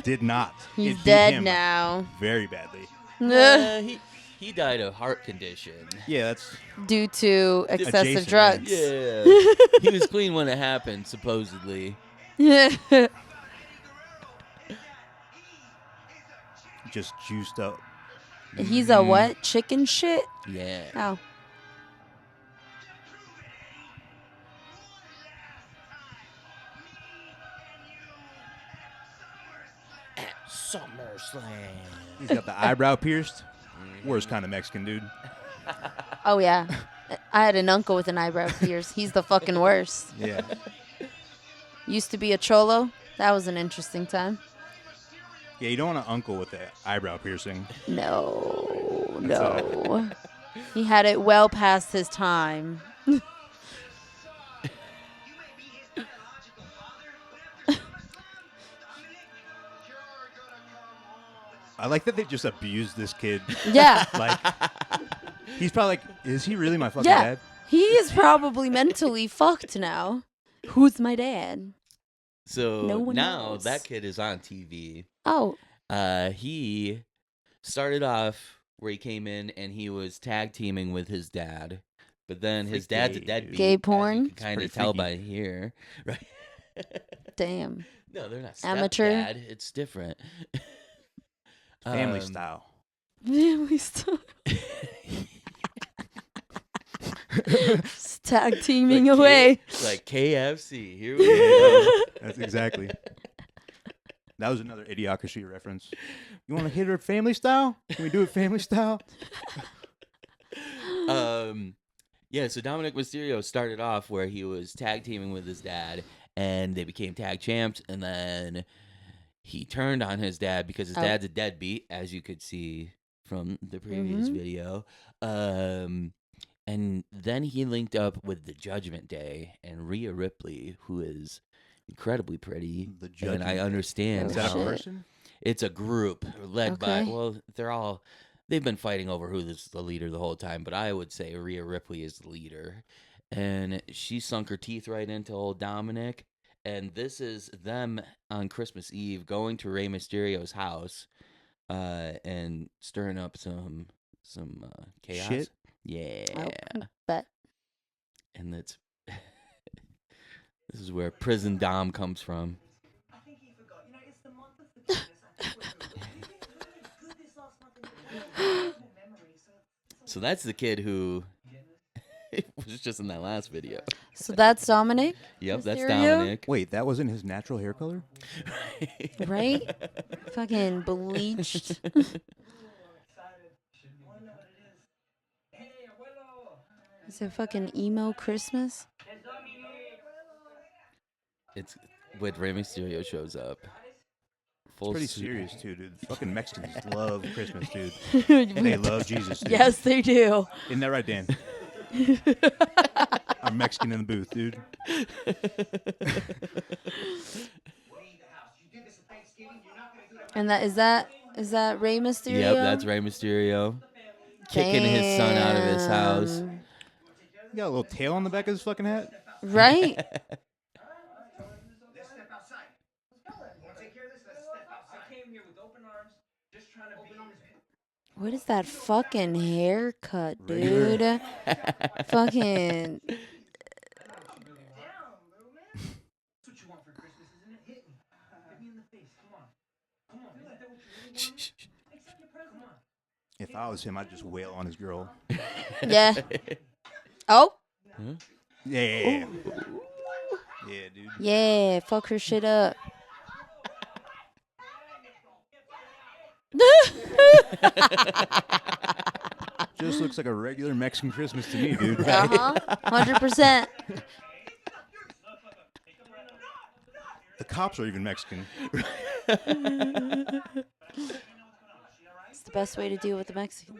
did not. He's It beat dead him now. very badly. Uh, He died of heart condition. Yeah, that's Due to excessive Adjacent, yeah. drugs. Yeah. He was clean when it happened, supposedly. just juiced up. He's a what? Chicken shit? Yeah. Oh. SummerSlam. He's got the eyebrow pierced. Worst kind of Mexican dude. Oh, yeah. I had an uncle with an eyebrow pierce. He's the fucking worst. Yeah. Used to be a cholo. That was an interesting time. Yeah, you don't want an uncle with the eyebrow piercing. No. He had it well past his time. I like that they just abused this kid. Yeah. Like, he's probably like, is he really my fucking Yeah. dad? He is probably mentally fucked now. Who's my dad? So No one now knows. that kid is on TV. Oh. He started off where he came in and he was tag teaming with his dad. But then his dad's a Freaky. deadbeat. Gay as you porn? can kind of It's tell pretty by here. Right? Damn. No, they're not Amateur? stepdad. It's different. Family style. Family stuff. Just tag teaming Like away. Like KFC. Here we go. That's exactly. That was another Idiocracy reference. You want to hit her family style? Can we do it family style? Yeah, so Dominic Mysterio started off where he was tag teaming with his dad, and they became tag champs, and then he turned on his dad because his dad's a deadbeat, as you could see from the previous video. And then he linked up with the Judgment Day and Rhea Ripley, who is incredibly pretty. The And Judgment I Day. understand Is that a shit. person? it's a group led by, Okay. well, they've been fighting over who is the leader the whole time, but I would say Rhea Ripley is the leader. And she sunk her teeth right into old Dominic. And this is them on Christmas Eve going to Rey Mysterio's house and stirring up some chaos. Shit. Yeah. Bet. And that's this is where Prison Dom comes from. I think he forgot. You know, it's the month of forgiveness. I think we're good this last month. Memory, So that's the kid who was just in that last video. So that's Dominic, Yep, that's Mysterio? Dominic. Wait, that wasn't his natural hair color? right? Fucking bleached. Is it fucking emo Christmas? It's when Rey Mysterio shows up. Full Pretty suit. serious, too, dude. Fucking Mexicans love Christmas, dude. yes, And they love Jesus, dude. they do. Isn't that right, Dan? I'm Mexican in the booth, dude. And is that Rey Mysterio? Yep, that's Rey Mysterio. Kicking his son out of his house. Damn. You got a little tail on the back of his fucking hat? Right? Let's step outside. Want to take care of this? Let's step outside. I came here with open arms, just trying to be. What is that fucking haircut, dude? Fucking. That's what you want for Christmas, isn't it? Hit me. Hit me in the face. Come on. Come on. Isn't that what you really want? Accept your present. Come on. If I was him, I'd just wail on his girl. Yeah. Oh? Yeah. Yeah, dude. Yeah, fuck her shit up. Just looks like a regular Mexican Christmas to me, dude. Uh-huh. 100%. The cops are even Mexican. It's the best way to deal with the Mexicans.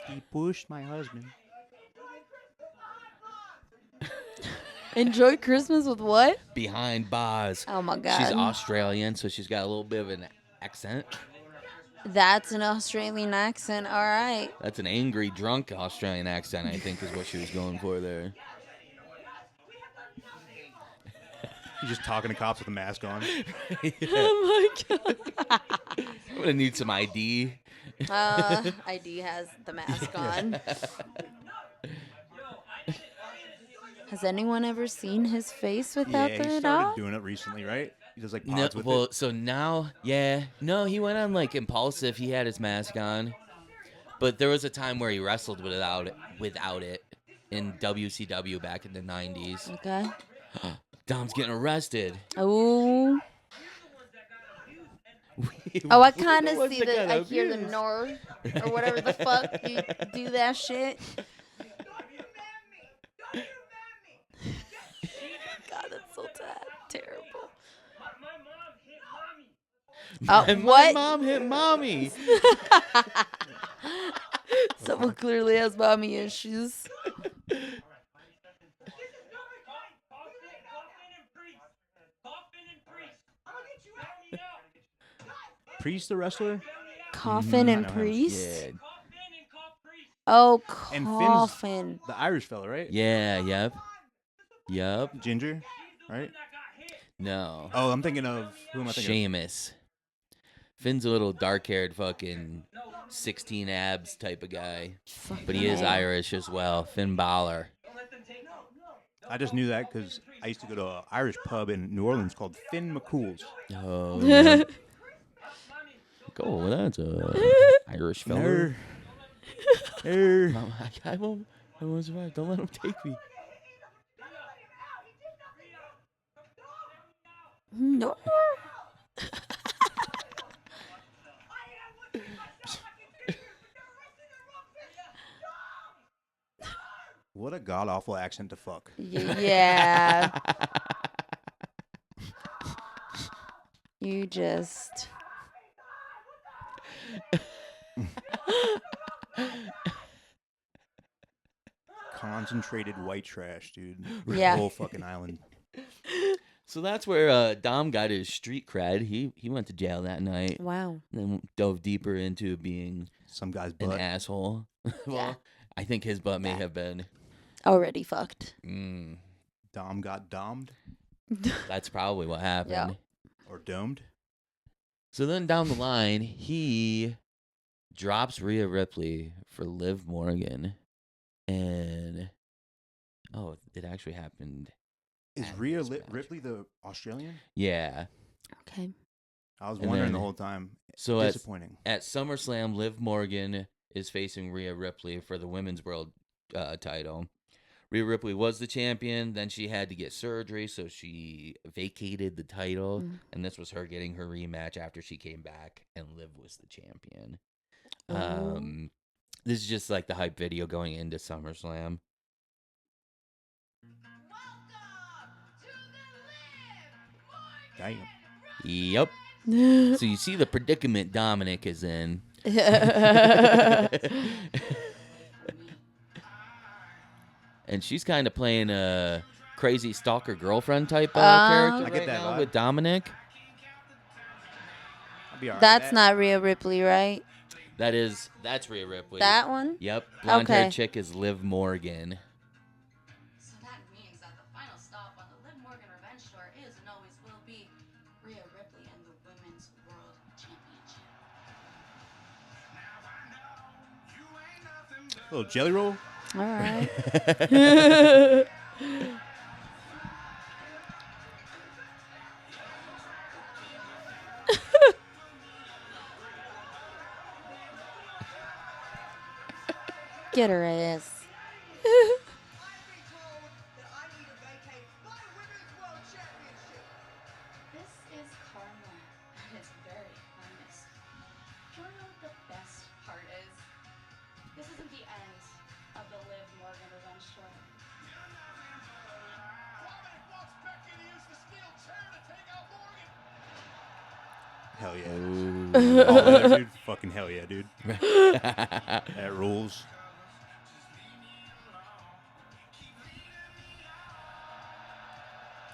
He pushed my husband. Enjoy Christmas with what? Behind bars. Oh my god. She's Australian, so she's got a little bit of an accent. That's an Australian accent. All right. That's an angry, drunk Australian accent, I think, is what she was going for there. He's just talking to cops with a mask on. Oh my god. I'm gonna need some ID. ID has the mask on. Has anyone ever seen his face without Yeah, the he started dog? doing it recently, right? He does like No, pods with well, it. so now, no, he went on like impulsive. He had his mask on, but there was a time where he wrestled without it in WCW back in the '90s. Okay. Dom's getting arrested. Oh. We- Oh, I we kind know of what's see that the. kind I of hear the abuse. nor or whatever the fuck you do that shit. God, that's so terrible. And my What? mom hit mommy. Someone clearly has mommy issues. Priest, the wrestler. Coffin I and know him. priest. Yeah, Oh, And Finn's coffin. the Irish fella, right? yeah, yep. Ginger, right? No, Oh, I'm thinking of who am I thinking? Sheamus. Finn's a little dark-haired, fucking 16 abs type of guy, but he is Fucking A. Irish as well. Finn Balor. Of? I just knew that because I used to go to an Irish pub in New Orleans called Finn McCool's. Oh, yeah. Go, that's a Irish fella. Ner. Ner. Mom, I won't survive. Don't let him take me. No. What a god awful accent to fuck. Yeah. You just. Concentrated white trash, dude. The Yeah. whole fucking island. So that's where Dom got his street cred. He went to jail that night. Wow. Then dove deeper into being Some guy's an butt. asshole. Well, Yeah. I think his butt may have been. Already fucked. Dom got domed That's probably what happened. or domed. So then down the line, he drops Rhea Ripley for Liv Morgan. And, it actually happened. Is at Rhea this match. Ripley the Australian? Yeah. Okay. I was And wondering then- the whole time. So at Disappointing. SummerSlam, Liv Morgan is facing Rhea Ripley for the Women's World title. Rhea Ripley was the champion. Then she had to get surgery, so she vacated the title. And this was her getting her rematch after she came back, and Liv was the champion. Oh. This is just like the hype video going into SummerSlam. Damn. Yep. So you see the predicament Dominic is in. And she's kind of playing a crazy stalker girlfriend type character I get right that now vibe. with Dominic. I'll be alright. That's not Rhea Ripley, right? That's Rhea Ripley. That one? Yep. Blonde haired Okay. chick is Liv Morgan. So that means that the final stop on the Liv Morgan Revenge Tour is and always will be Rhea Ripley and the Women's World Championship. little jelly roll. All right. Get her ass. This is karma at its very finest. Do you know what the best part is? This isn't the end of the Liv Morgan Revenge Tour. Hell yeah. Ooh. All that, dude. Fucking hell yeah, dude. That rules.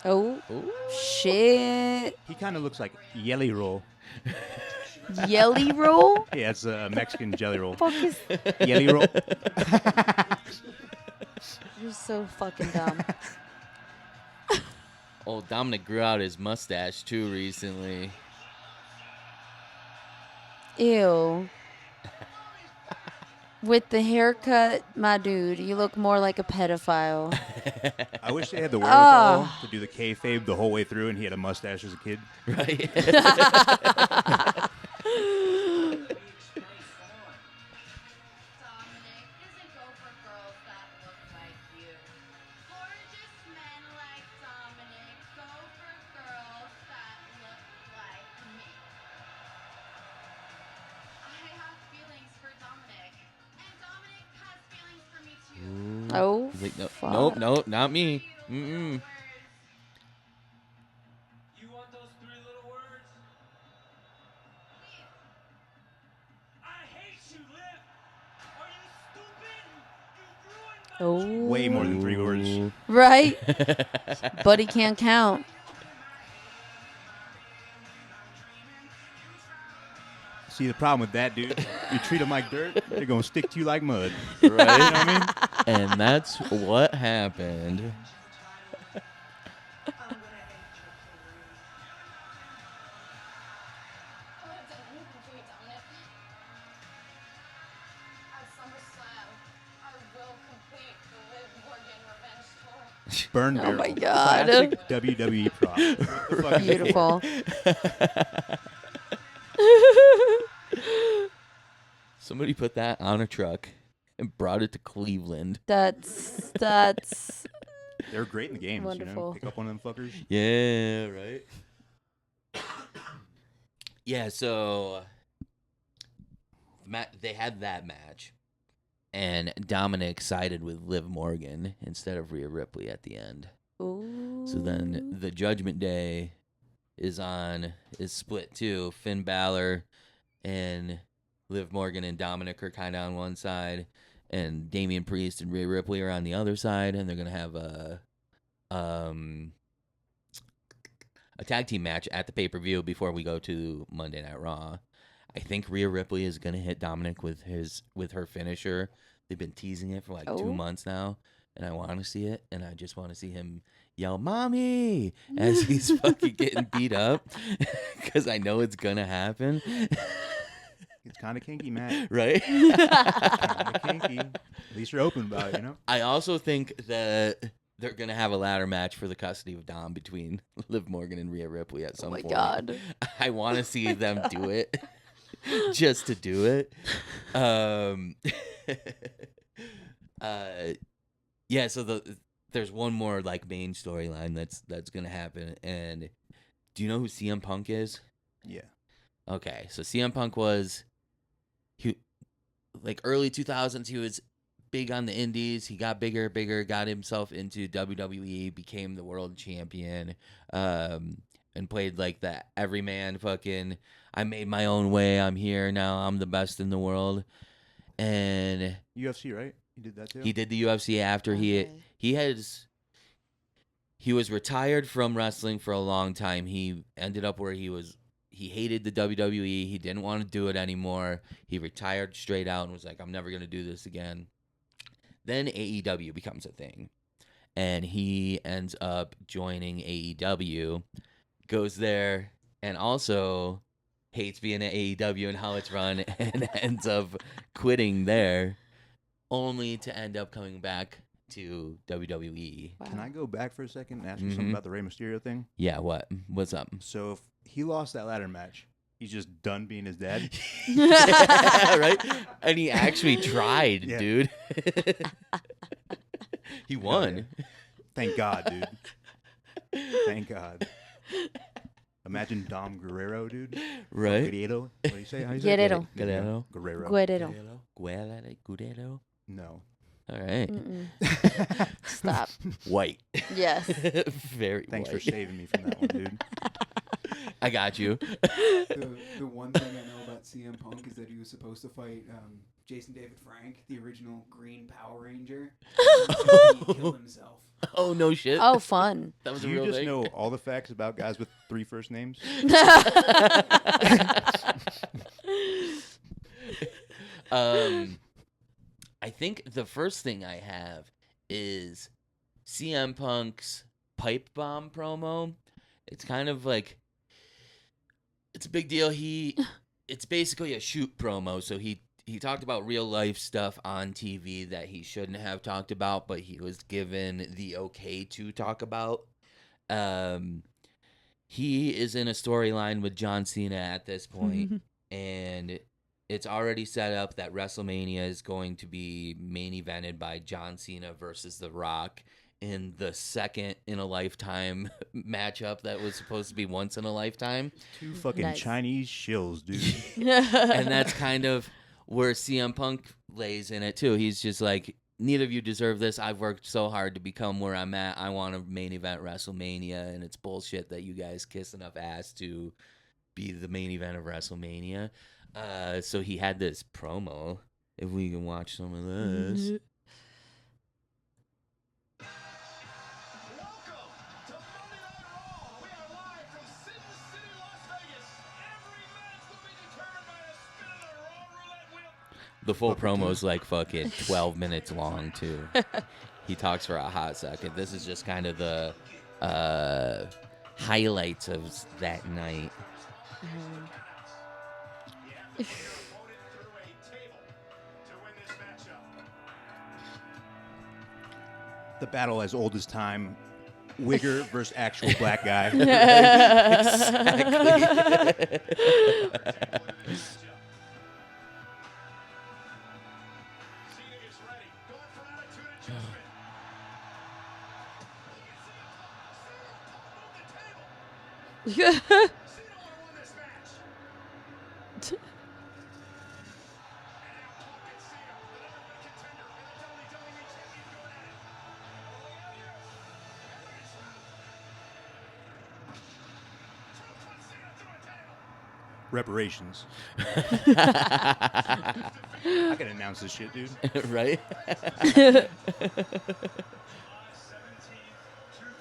Oh, shit. He kind of looks like Yelly Roll. Yelly roll? Yeah, it's a Mexican jelly roll. Fuck is. Yelly Roll. You're so fucking dumb. Oh, Dominic grew out his mustache too recently. Ew. With the haircut, my dude, you look more like a pedophile. I wish they had the wherewithal Ah. to do the kayfabe the whole way through, and he had a mustache as a kid. Right? Dominic doesn't go for girls that look like you. Gorgeous men like Dominic go for girls that look like me. I have feelings for Dominic, and Dominic has feelings for me too. Oh, He's like, fuck. nope, not me. Mm-mm. You want those 3 little words? I hate you, Liv. Are you stupid? You've ruined my Oh. Way more than 3 words. Right? But he can't count. See, the problem with that, dude, you treat them like dirt, they're going to stick to you like mud. Right? You know what I mean? And that's what happened. I would have done anything for you, Dominic. At SummerSlam, I will complete the Liv Morgan revenge tour. Burn Oh barrel. my God. Classic WWE prop. What the fuck is Beautiful. Somebody put that on a truck and brought it to Cleveland. That's They're great in the games, you Wonderful. know? Pick up one of them fuckers. Yeah, right. Yeah, so they had that match, and Dominic sided with Liv Morgan instead of Rhea Ripley at the end. Ooh. So then the Judgment Day is split too. Finn Balor and Liv Morgan and Dominic are kind of on one side, and Damian Priest and Rhea Ripley are on the other side, and they're gonna have a tag team match at the pay-per-view before we go to Monday Night Raw. I think Rhea Ripley is gonna hit Dominic with her finisher. They've been teasing it for like 2 months now, and I want to see it, and I just want to see him yell "Mommy" as he's fucking getting beat up, because I know it's gonna happen. It's kind of kinky, Matt. Right? Kind of kinky. At least you're open about it, you know? I also think that they're gonna have a ladder match for the custody of Dom between Liv Morgan and Rhea Ripley at some point. Oh my God. I want to see them do it, just to do it. Yeah. So there's one more like main storyline that's gonna happen. And do you know who CM Punk is? Yeah. Okay, so CM Punk was like early 2000s. He was big on the indies. He got bigger, got himself into WWE, became the world champion, and played like that everyman fucking, I made my own way, I'm here now, I'm the best in the world. And UFC, right? He did that too? he did the UFC after Okay. he was retired from wrestling for a long time. He ended up where he hated the WWE. He didn't want to do it anymore. He retired straight out and was like, I'm never going to do this again. Then AEW becomes a thing. And he ends up joining AEW, goes there, and also hates being at AEW and how it's run, and ends up quitting there, only to end up coming back to WWE. Wow. Can I go back for a second and ask you something about the Rey Mysterio thing? Yeah, what? What's up? So if he lost that ladder match, he's just done being his dad? Right? And he actually tried, Yeah. dude. He won. Thank God, dude. Thank God. Imagine Dom Guerrero, dude. Right? Guerrero. What do you say? How do you say it? Guerrero. Guerrero. Guerrero. Guerrero. Guerrero. No. All right. Mm-mm. Stop. White. Yes. Very Thanks white. for saving me from that one, dude. I got you. The one thing I know about CM Punk is that he was supposed to fight Jason David Frank, the original Green Power Ranger. And he killed himself. Oh, no shit. Oh, fun. That was Do a you real just thing. know all the facts about guys with 3 first names? I think the first thing I have is CM Punk's pipe bomb promo. It's kind of like it's a big deal. It's basically a shoot promo. So he talked about real life stuff on TV that he shouldn't have talked about, but he was given the okay to talk about. He is in a storyline with John Cena at this point, and it's already set up that WrestleMania is going to be main evented by John Cena versus The Rock in the second in a lifetime matchup that was supposed to be once in a lifetime. 2 fucking Nice. Chinese shills, dude. And that's kind of where CM Punk lays in it too. He's just like, neither of you deserve this. I've worked so hard to become where I'm at. I want to main event WrestleMania, and it's bullshit that you guys kiss enough ass to be the main event of WrestleMania. So he had this promo. If we can watch some of this. Welcome to Monday Night Raw. We are live from Sin City, Las Vegas. Every match will be determined by a spin of the Raw roulette wheel. The full promo's like fucking 12 minutes long, too. He talks for a hot second. This is just kind of the highlights of that night. You have to be voted through a table to win this matchup. The battle as old as time. Wigger versus actual black guy. Cena is ready. Going for attitude adjustment. Cena won this match. And now Punk and Cena, the number one contender and the WWE champion, going at it. Trump puts Cena through a table. Reparations. I can announce this shit, dude. Right?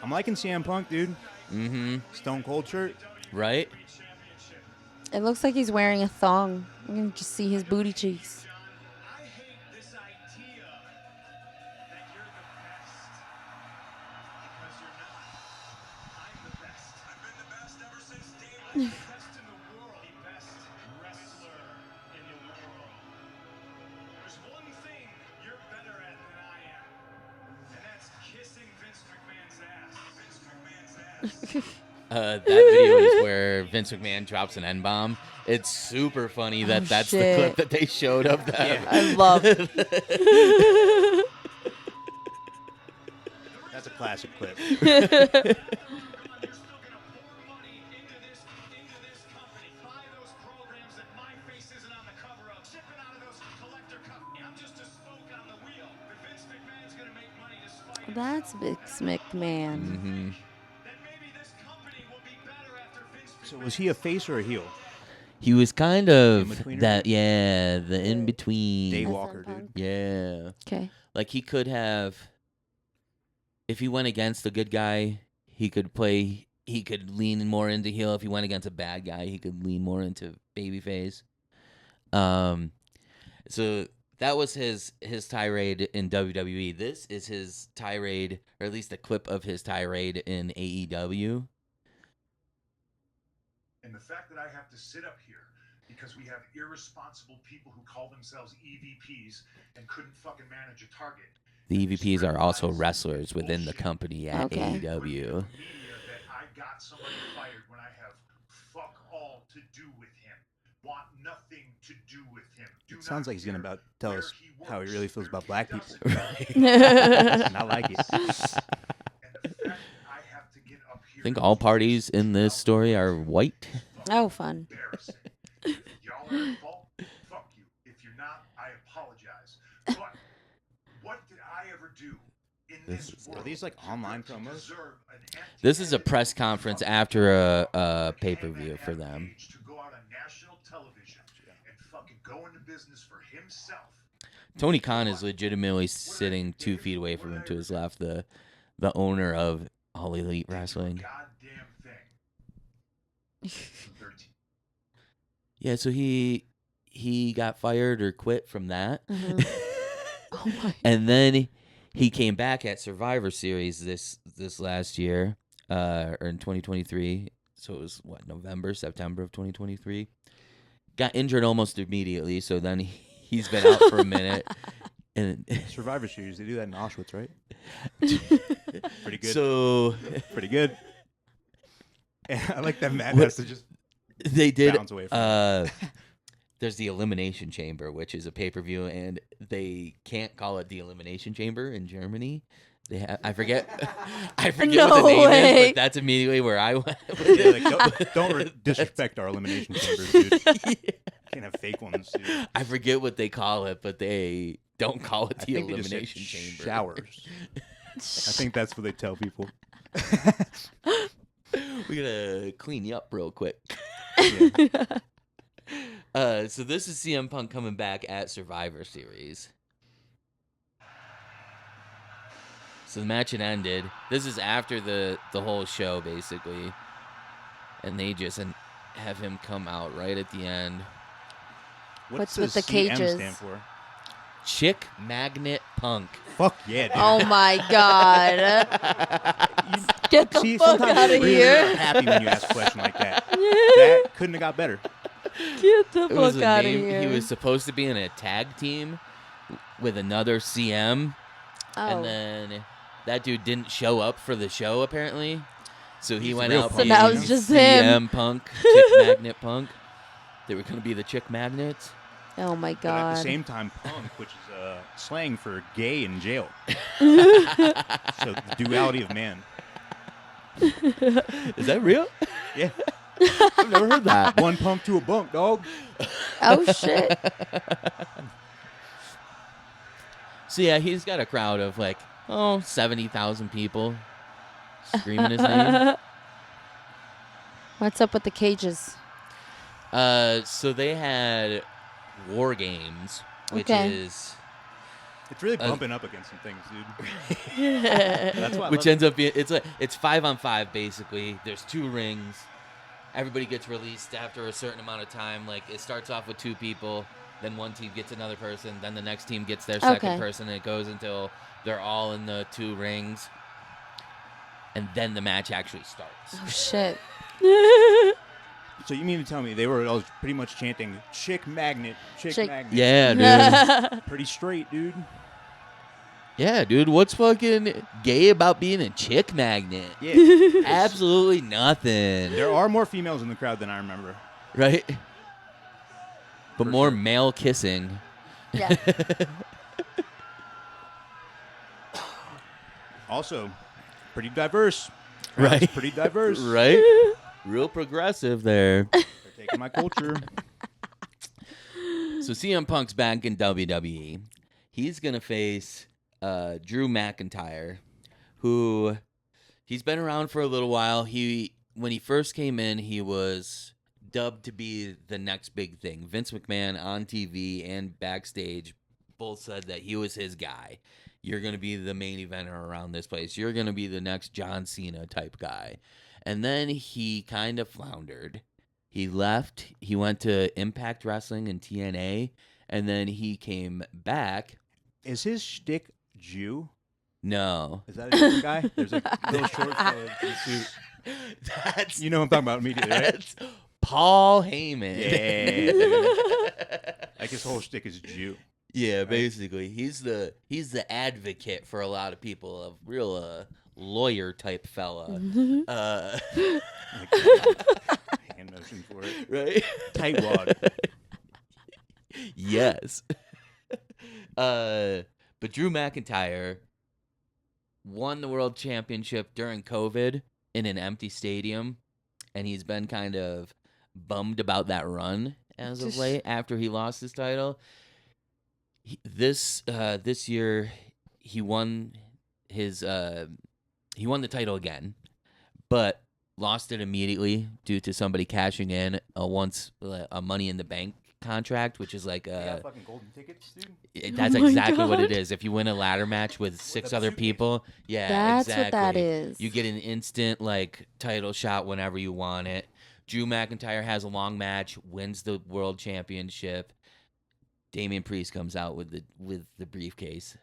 I'm liking CM Punk, dude. Mm-hmm. Stone Cold shirt. Right? It looks like he's wearing a thong. You can just see his booty cheeks. I hate this idea that you're the best. Because you're not. I'm the best. I've been the best ever since day one. The best in the world. The best wrestler in the world. There's one thing you're better at than I am. And that's kissing Vince McMahon's ass. Vince McMahon's ass. That video is where Vince McMahon drops an N-bomb. It's super funny that that's the shit. clip that they showed of that. I love it. That's a classic clip. You're still gonna pour money into this company. Buy those programs that my face isn't on the cover of. Shipping out of those collector cup. I'm just a spoke on the wheel. But Vince McMahon's gonna make money despite That's Vince McMahon. Mm-hmm. that maybe this company will be better after Vince So was he a face or a heel? He was kind of In-betweener? that, yeah, the in-between. Daywalker, Punk. dude. Yeah. Okay. Like he could have, if he went against a good guy, he could lean more into heel. If he went against a bad guy, he could lean more into babyface. So that was his tirade in WWE. This is his tirade, or at least a clip of his tirade in AEW. And the fact that I have to sit up here because we have irresponsible people who call themselves EVPs and couldn't fucking manage a target. The EVPs are also wrestlers within the company at Okay. AEW. Media that I got somebody fired when I have fuck all to do with him. Want nothing to do with him. Do It sounds not like he's gonna care about tell where us he how he works, really feels where about black he people. does. Not like it. And the fact that I have to get up here I think all parties in this story are white. Oh, fun. embarrassing. If y'all are at fault, fuck you. If you're not, I apologize. But what did I ever do in this Are world these like online to promos? deserve an This is a empty-headed press conference after a pay-per-view for them. to go out on national television and fucking go into business for himself? Tony Khan is legitimately sitting 2 feet away from him to his left, the owner of All Elite Wrestling. Goddamn thing. 13. Yeah, so he got fired or quit from that. Mhm. Oh my. And then he came back at Survivor Series this last year, or in 2023. So it was September of 2023. Got injured almost immediately, so then he's been out for a minute. And Survivor Series, they do that in Auschwitz, right? Pretty good. So Pretty good. I like that Matt has to just they did. bounce away from it. There's the Elimination Chamber, which is a pay-per-view, and they can't call it the Elimination Chamber in Germany. They have, I forget what the No name way. is, but that's immediately where I went. Yeah, like, don't disrespect our elimination chambers, dude. Can't have fake ones, dude. I forget what they call it, but they don't call it I the think they just said Elimination Chamber. showers. I think that's what they tell people. We're gonna clean you up real quick. So this is CM Punk coming back at Survivor Series. So the match had ended. This is after the whole show, basically. And they just have him come out right at the end. What's does with the CM cages? stand for? Chick Magnet Punk. Fuck yeah, dude. Oh my god. Get the See, fuck sometimes out you of really here. are happy when you ask a question like that. That couldn't have got better. Get the It was fuck a out of name. here. He was supposed to be in a tag team with another CM. Oh. And then that dude didn't show up for the show, apparently. So he He's went real out punk. So being now it's just CM him. Punk, Chick Magnet Punk. They were going to be the Chick Magnets. Oh my But at the god. same time, punk, which is slang for gay in jail. So the duality of man. Is that real? Yeah. I've never heard that. One punk to a bunk, dog. Oh shit. So yeah, he's got a crowd of 70,000 people screaming his name. What's up with the cages? So they had War Games, which Okay. is It's really bumping up against some things, dude. That's why I which love ends up being it's 5-on-5 basically. There's 2 rings. Everybody gets released after a certain amount of time. Like it starts off with 2 people, then one team gets another person, then the next team gets their second Okay. person, and it goes until they're all in the 2 rings, and then the match actually starts. Oh shit. So you mean to tell me they were all pretty much chanting "Chick Magnet, Chick Chick- Magnet"? Yeah, dude. Pretty straight, dude. Yeah, dude. What's fucking gay about being a chick magnet? Yeah. Absolutely nothing. There are more females in the crowd than I remember. Right? But For more sure. male kissing. Yeah. Also, pretty diverse. Right. Crowd's pretty diverse. Right? Real progressive there. They're taking my culture. So CM Punk's back in WWE. He's going to face Drew McIntyre, who he's been around for a little while. When he first came in, he was dubbed to be the next big thing. Vince McMahon on TV and backstage both said that he was his guy. You're going to be the main eventer around this place. You're going to be the next John Cena type guy. And then he kind of floundered. He left. He went to Impact Wrestling and TNA. And then he came back. Is his shtick Jew? No. Is that a different guy? There's a little short fellow in a suit. That's, You know what I'm talking about immediately, right? that's Paul Heyman. Yeah, dude. Like his whole shtick is Jew. Yeah, basically. He's the advocate for a lot of people, a real lawyer type fella. Like, hand motion for it. Right? Tightwad. Yes. But Drew McIntyre won the world championship during COVID in an empty stadium, and he's been kind of bummed about that run as of late after he lost his title. This year he won the title again, but lost it immediately due to somebody cashing in a Money in the Bank contract, which is like fucking golden tickets, dude. that's Oh my exactly what it God. is. If you win a ladder match with 6 a other suitcase. people, yeah, That's exactly. what that is. You get an instant title shot whenever you want it. Drew McIntyre has a long match, wins the world championship. Damian Priest comes out with the briefcase.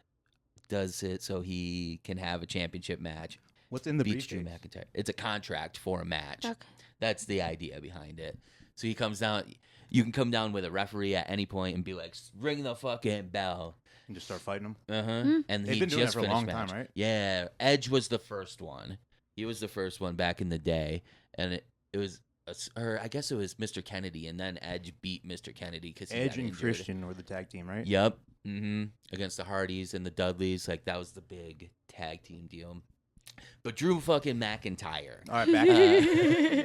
does it so he can have a championship match. What's in the Beats Drew briefcase? McIntyre. It's a contract for a match. Okay. That's the idea behind it. So he comes down. You can come down with a referee at any point and be like, ring the fucking bell. And just start fighting them. And They've he been doing just that for a finished long match. time, right? Yeah, Edge was the first one. He was the first one back in the day, and it was, or I guess it was Mr. Kennedy, and then Edge beat Mr. Kennedy because Edge and Christian were the tag team, right? Yep. Against the Hardys and the Dudleys, like that was the big tag team deal. But Drew fucking McIntyre. All right, back.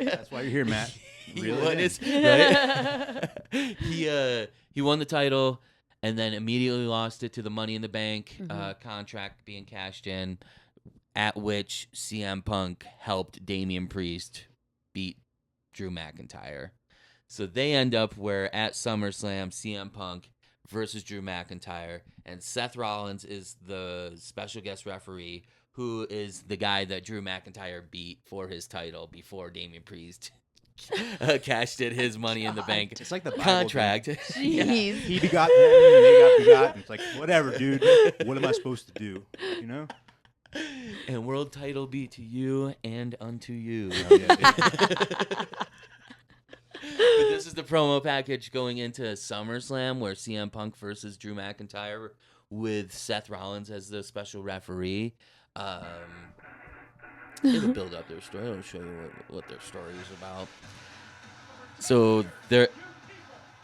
That's why you're here, Matt. He won his, right? He won the title and then immediately lost it to the Money in the Bank contract being cashed in, at which CM Punk helped Damian Priest beat Drew McIntyre. So they end up where at SummerSlam, CM Punk versus Drew McIntyre, and Seth Rollins is the special guest referee, who is the guy that Drew McIntyre beat for his title before Damian Priest cashed in his Money in the Bank It's like the Bible contract. Jeez. He begot them, and they got begotten. It's like, whatever, dude. What am I supposed to do? You know? And world title be to you and unto you. But this is the promo package going into SummerSlam, where CM Punk versus Drew McIntyre with Seth Rollins as the special referee. It'll build up their story. I'll show you what their story is about. So they're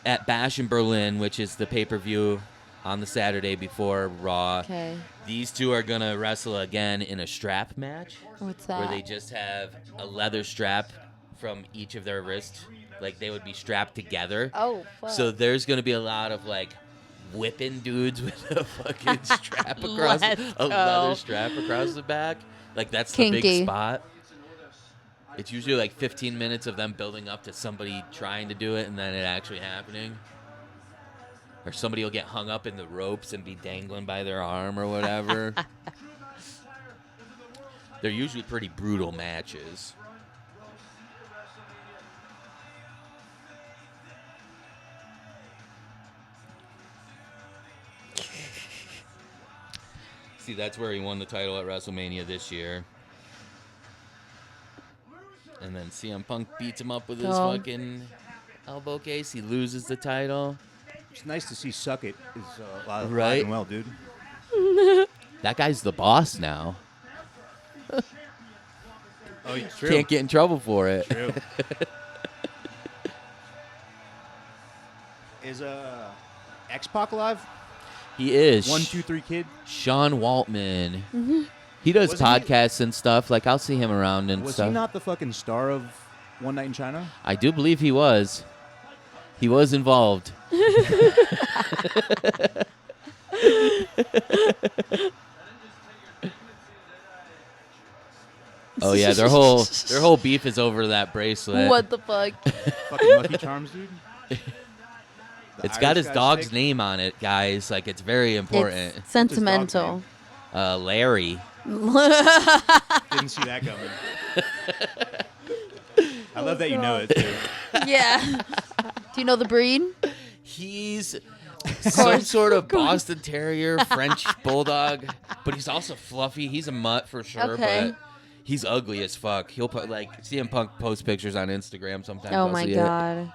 at Bash in Berlin, which is the pay-per-view on the Saturday before Raw. Okay. These two are going to wrestle again in a strap match. What's that? Where they just have a leather strap from each of their wrists. Like, they would be strapped together. Oh, fuck. So there's going to be a lot of, like, whipping dudes with a fucking strap across, a leather strap across the back. Like, that's the Kinky. big spot. It's usually like 15 minutes of them building up to somebody trying to do it and then it actually happening. Or somebody will get hung up in the ropes and be dangling by their arm or whatever. They're usually pretty brutal matches. See, that's where he won the title at WrestleMania this year. And then CM Punk beats him up with his fucking elbow case. He loses the title. It's nice to see Suck It is alive Right. and well, dude. That guy's the boss now. Oh, it's true. Can't get in trouble for it. True. Is X-Pac alive? He is. 1, 2, 3 Kid? Sean Waltman. He does Wasn't he- podcasts and stuff. Like, I'll see him around and Was stuff. he not the fucking star of One Night in China? I do believe he was. He was involved. Oh yeah, their whole beef is over that bracelet. What the fuck? Fucking Lucky Charms, dude. It's got Irish his guy's dog's stick? name on it, guys. Like, it's very important. It's sentimental. Larry. Didn't see that coming. I love that you know it, too. Yeah. Do you know the breed? He's some sort of Boston Terrier, French Bulldog, but he's also fluffy. He's a mutt for sure, Okay. but he's ugly as fuck. He'll put, like, CM Punk post pictures on Instagram sometimes. Oh I'll my see god.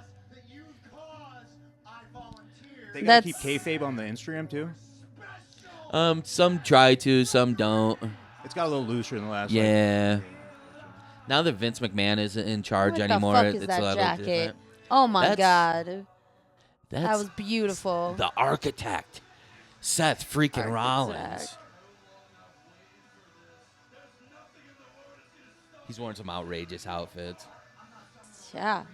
They gotta That's- keep kayfabe on the Instagram, too? it. Some try to, some don't. It's got a little looser in the last, Yeah. Now that Vince McMahon isn't in charge What anymore, the fuck is it's that a little jacket? different. Oh my That's- god. That That's was beautiful. the architect, Seth freaking Rollins. Architect. He's worn some outrageous outfits. Yeah.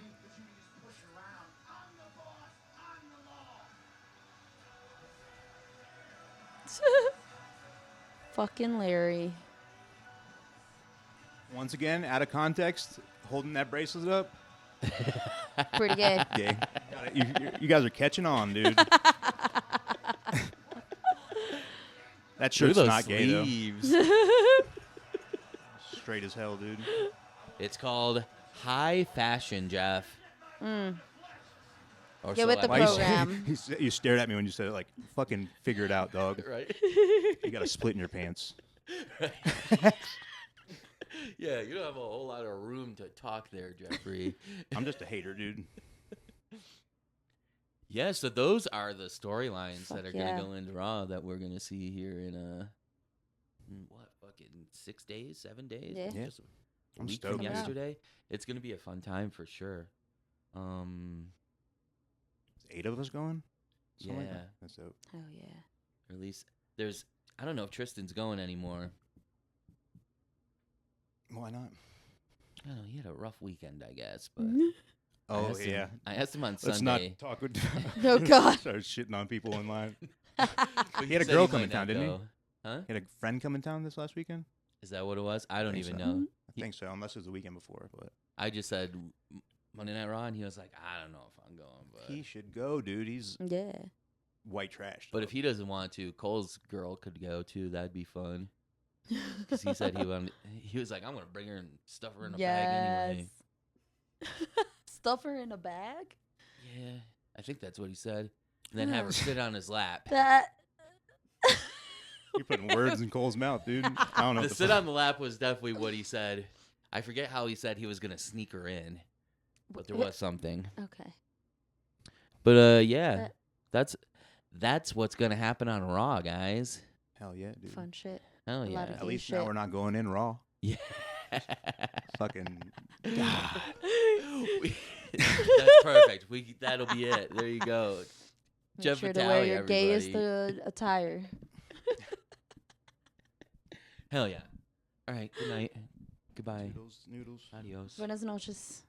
Fucking Larry. Once again, out of context, holding that bracelet up. Pretty gay. Gay. You guys are catching on, dude. That shirt's Look at not those gay, though. sleeves. Straight as hell, dude. It's called high fashion, Jeff. Or Get with the I- Why you, program. you stared at me when you said it. Like, fucking figure it out, dog. Right? You got a split in your pants. Yeah, you don't have a whole lot of room to talk there, Jeffrey. I'm just a hater, dude. Yeah, so those are the storylines that are yeah. gonna go into Raw that we're gonna see here in fucking 6 days, 7 days? Yeah. Yeah. Just a I'm week stoked, from dude. yesterday. It's gonna be a fun time for sure. 8 of us going? Something like Yeah. that? That's dope. Oh yeah. Or at least there's I don't know if Tristan's going anymore. Why not? I don't know, he had a rough weekend, I guess, but Oh, yeah. I asked him on Let's Sunday. not talk with. Oh, God. Start shitting on people online. but He had a said girl might come in not town, didn't he? go. Huh? He had a friend come in town this last weekend? Is that what it was? I don't think even so. know. I think so, unless it was the weekend before. But I just said Monday Night Raw, and he was like, I don't know if I'm going, but he should go, dude. He's Yeah. white trash. But if he doesn't want to, Cole's girl could go too. That'd be fun. Because he said he wanted. He was like, I'm gonna bring her and stuff her in a bag anyway. Stuff her in a bag? Yeah, I think that's what he said. And then have her sit on his lap. That. You're putting words in Cole's mouth, dude. I don't know. The what sit fuck- on the lap was definitely what he said. I forget how he said he was gonna sneak her in, but there was something. Okay. But yeah, that's what's gonna happen on Raw, guys. Hell yeah, dude. Fun shit. Hell A lot yeah. of At gay least shit. now we're not going in raw. Yeah. Fucking. That's perfect. That'll be it. There you go. Make Jeff sure to Vitale, wear your gayest everybody. attire. Hell yeah. All right. Good night. Goodbye. Noodles. Adios. Buenas noches.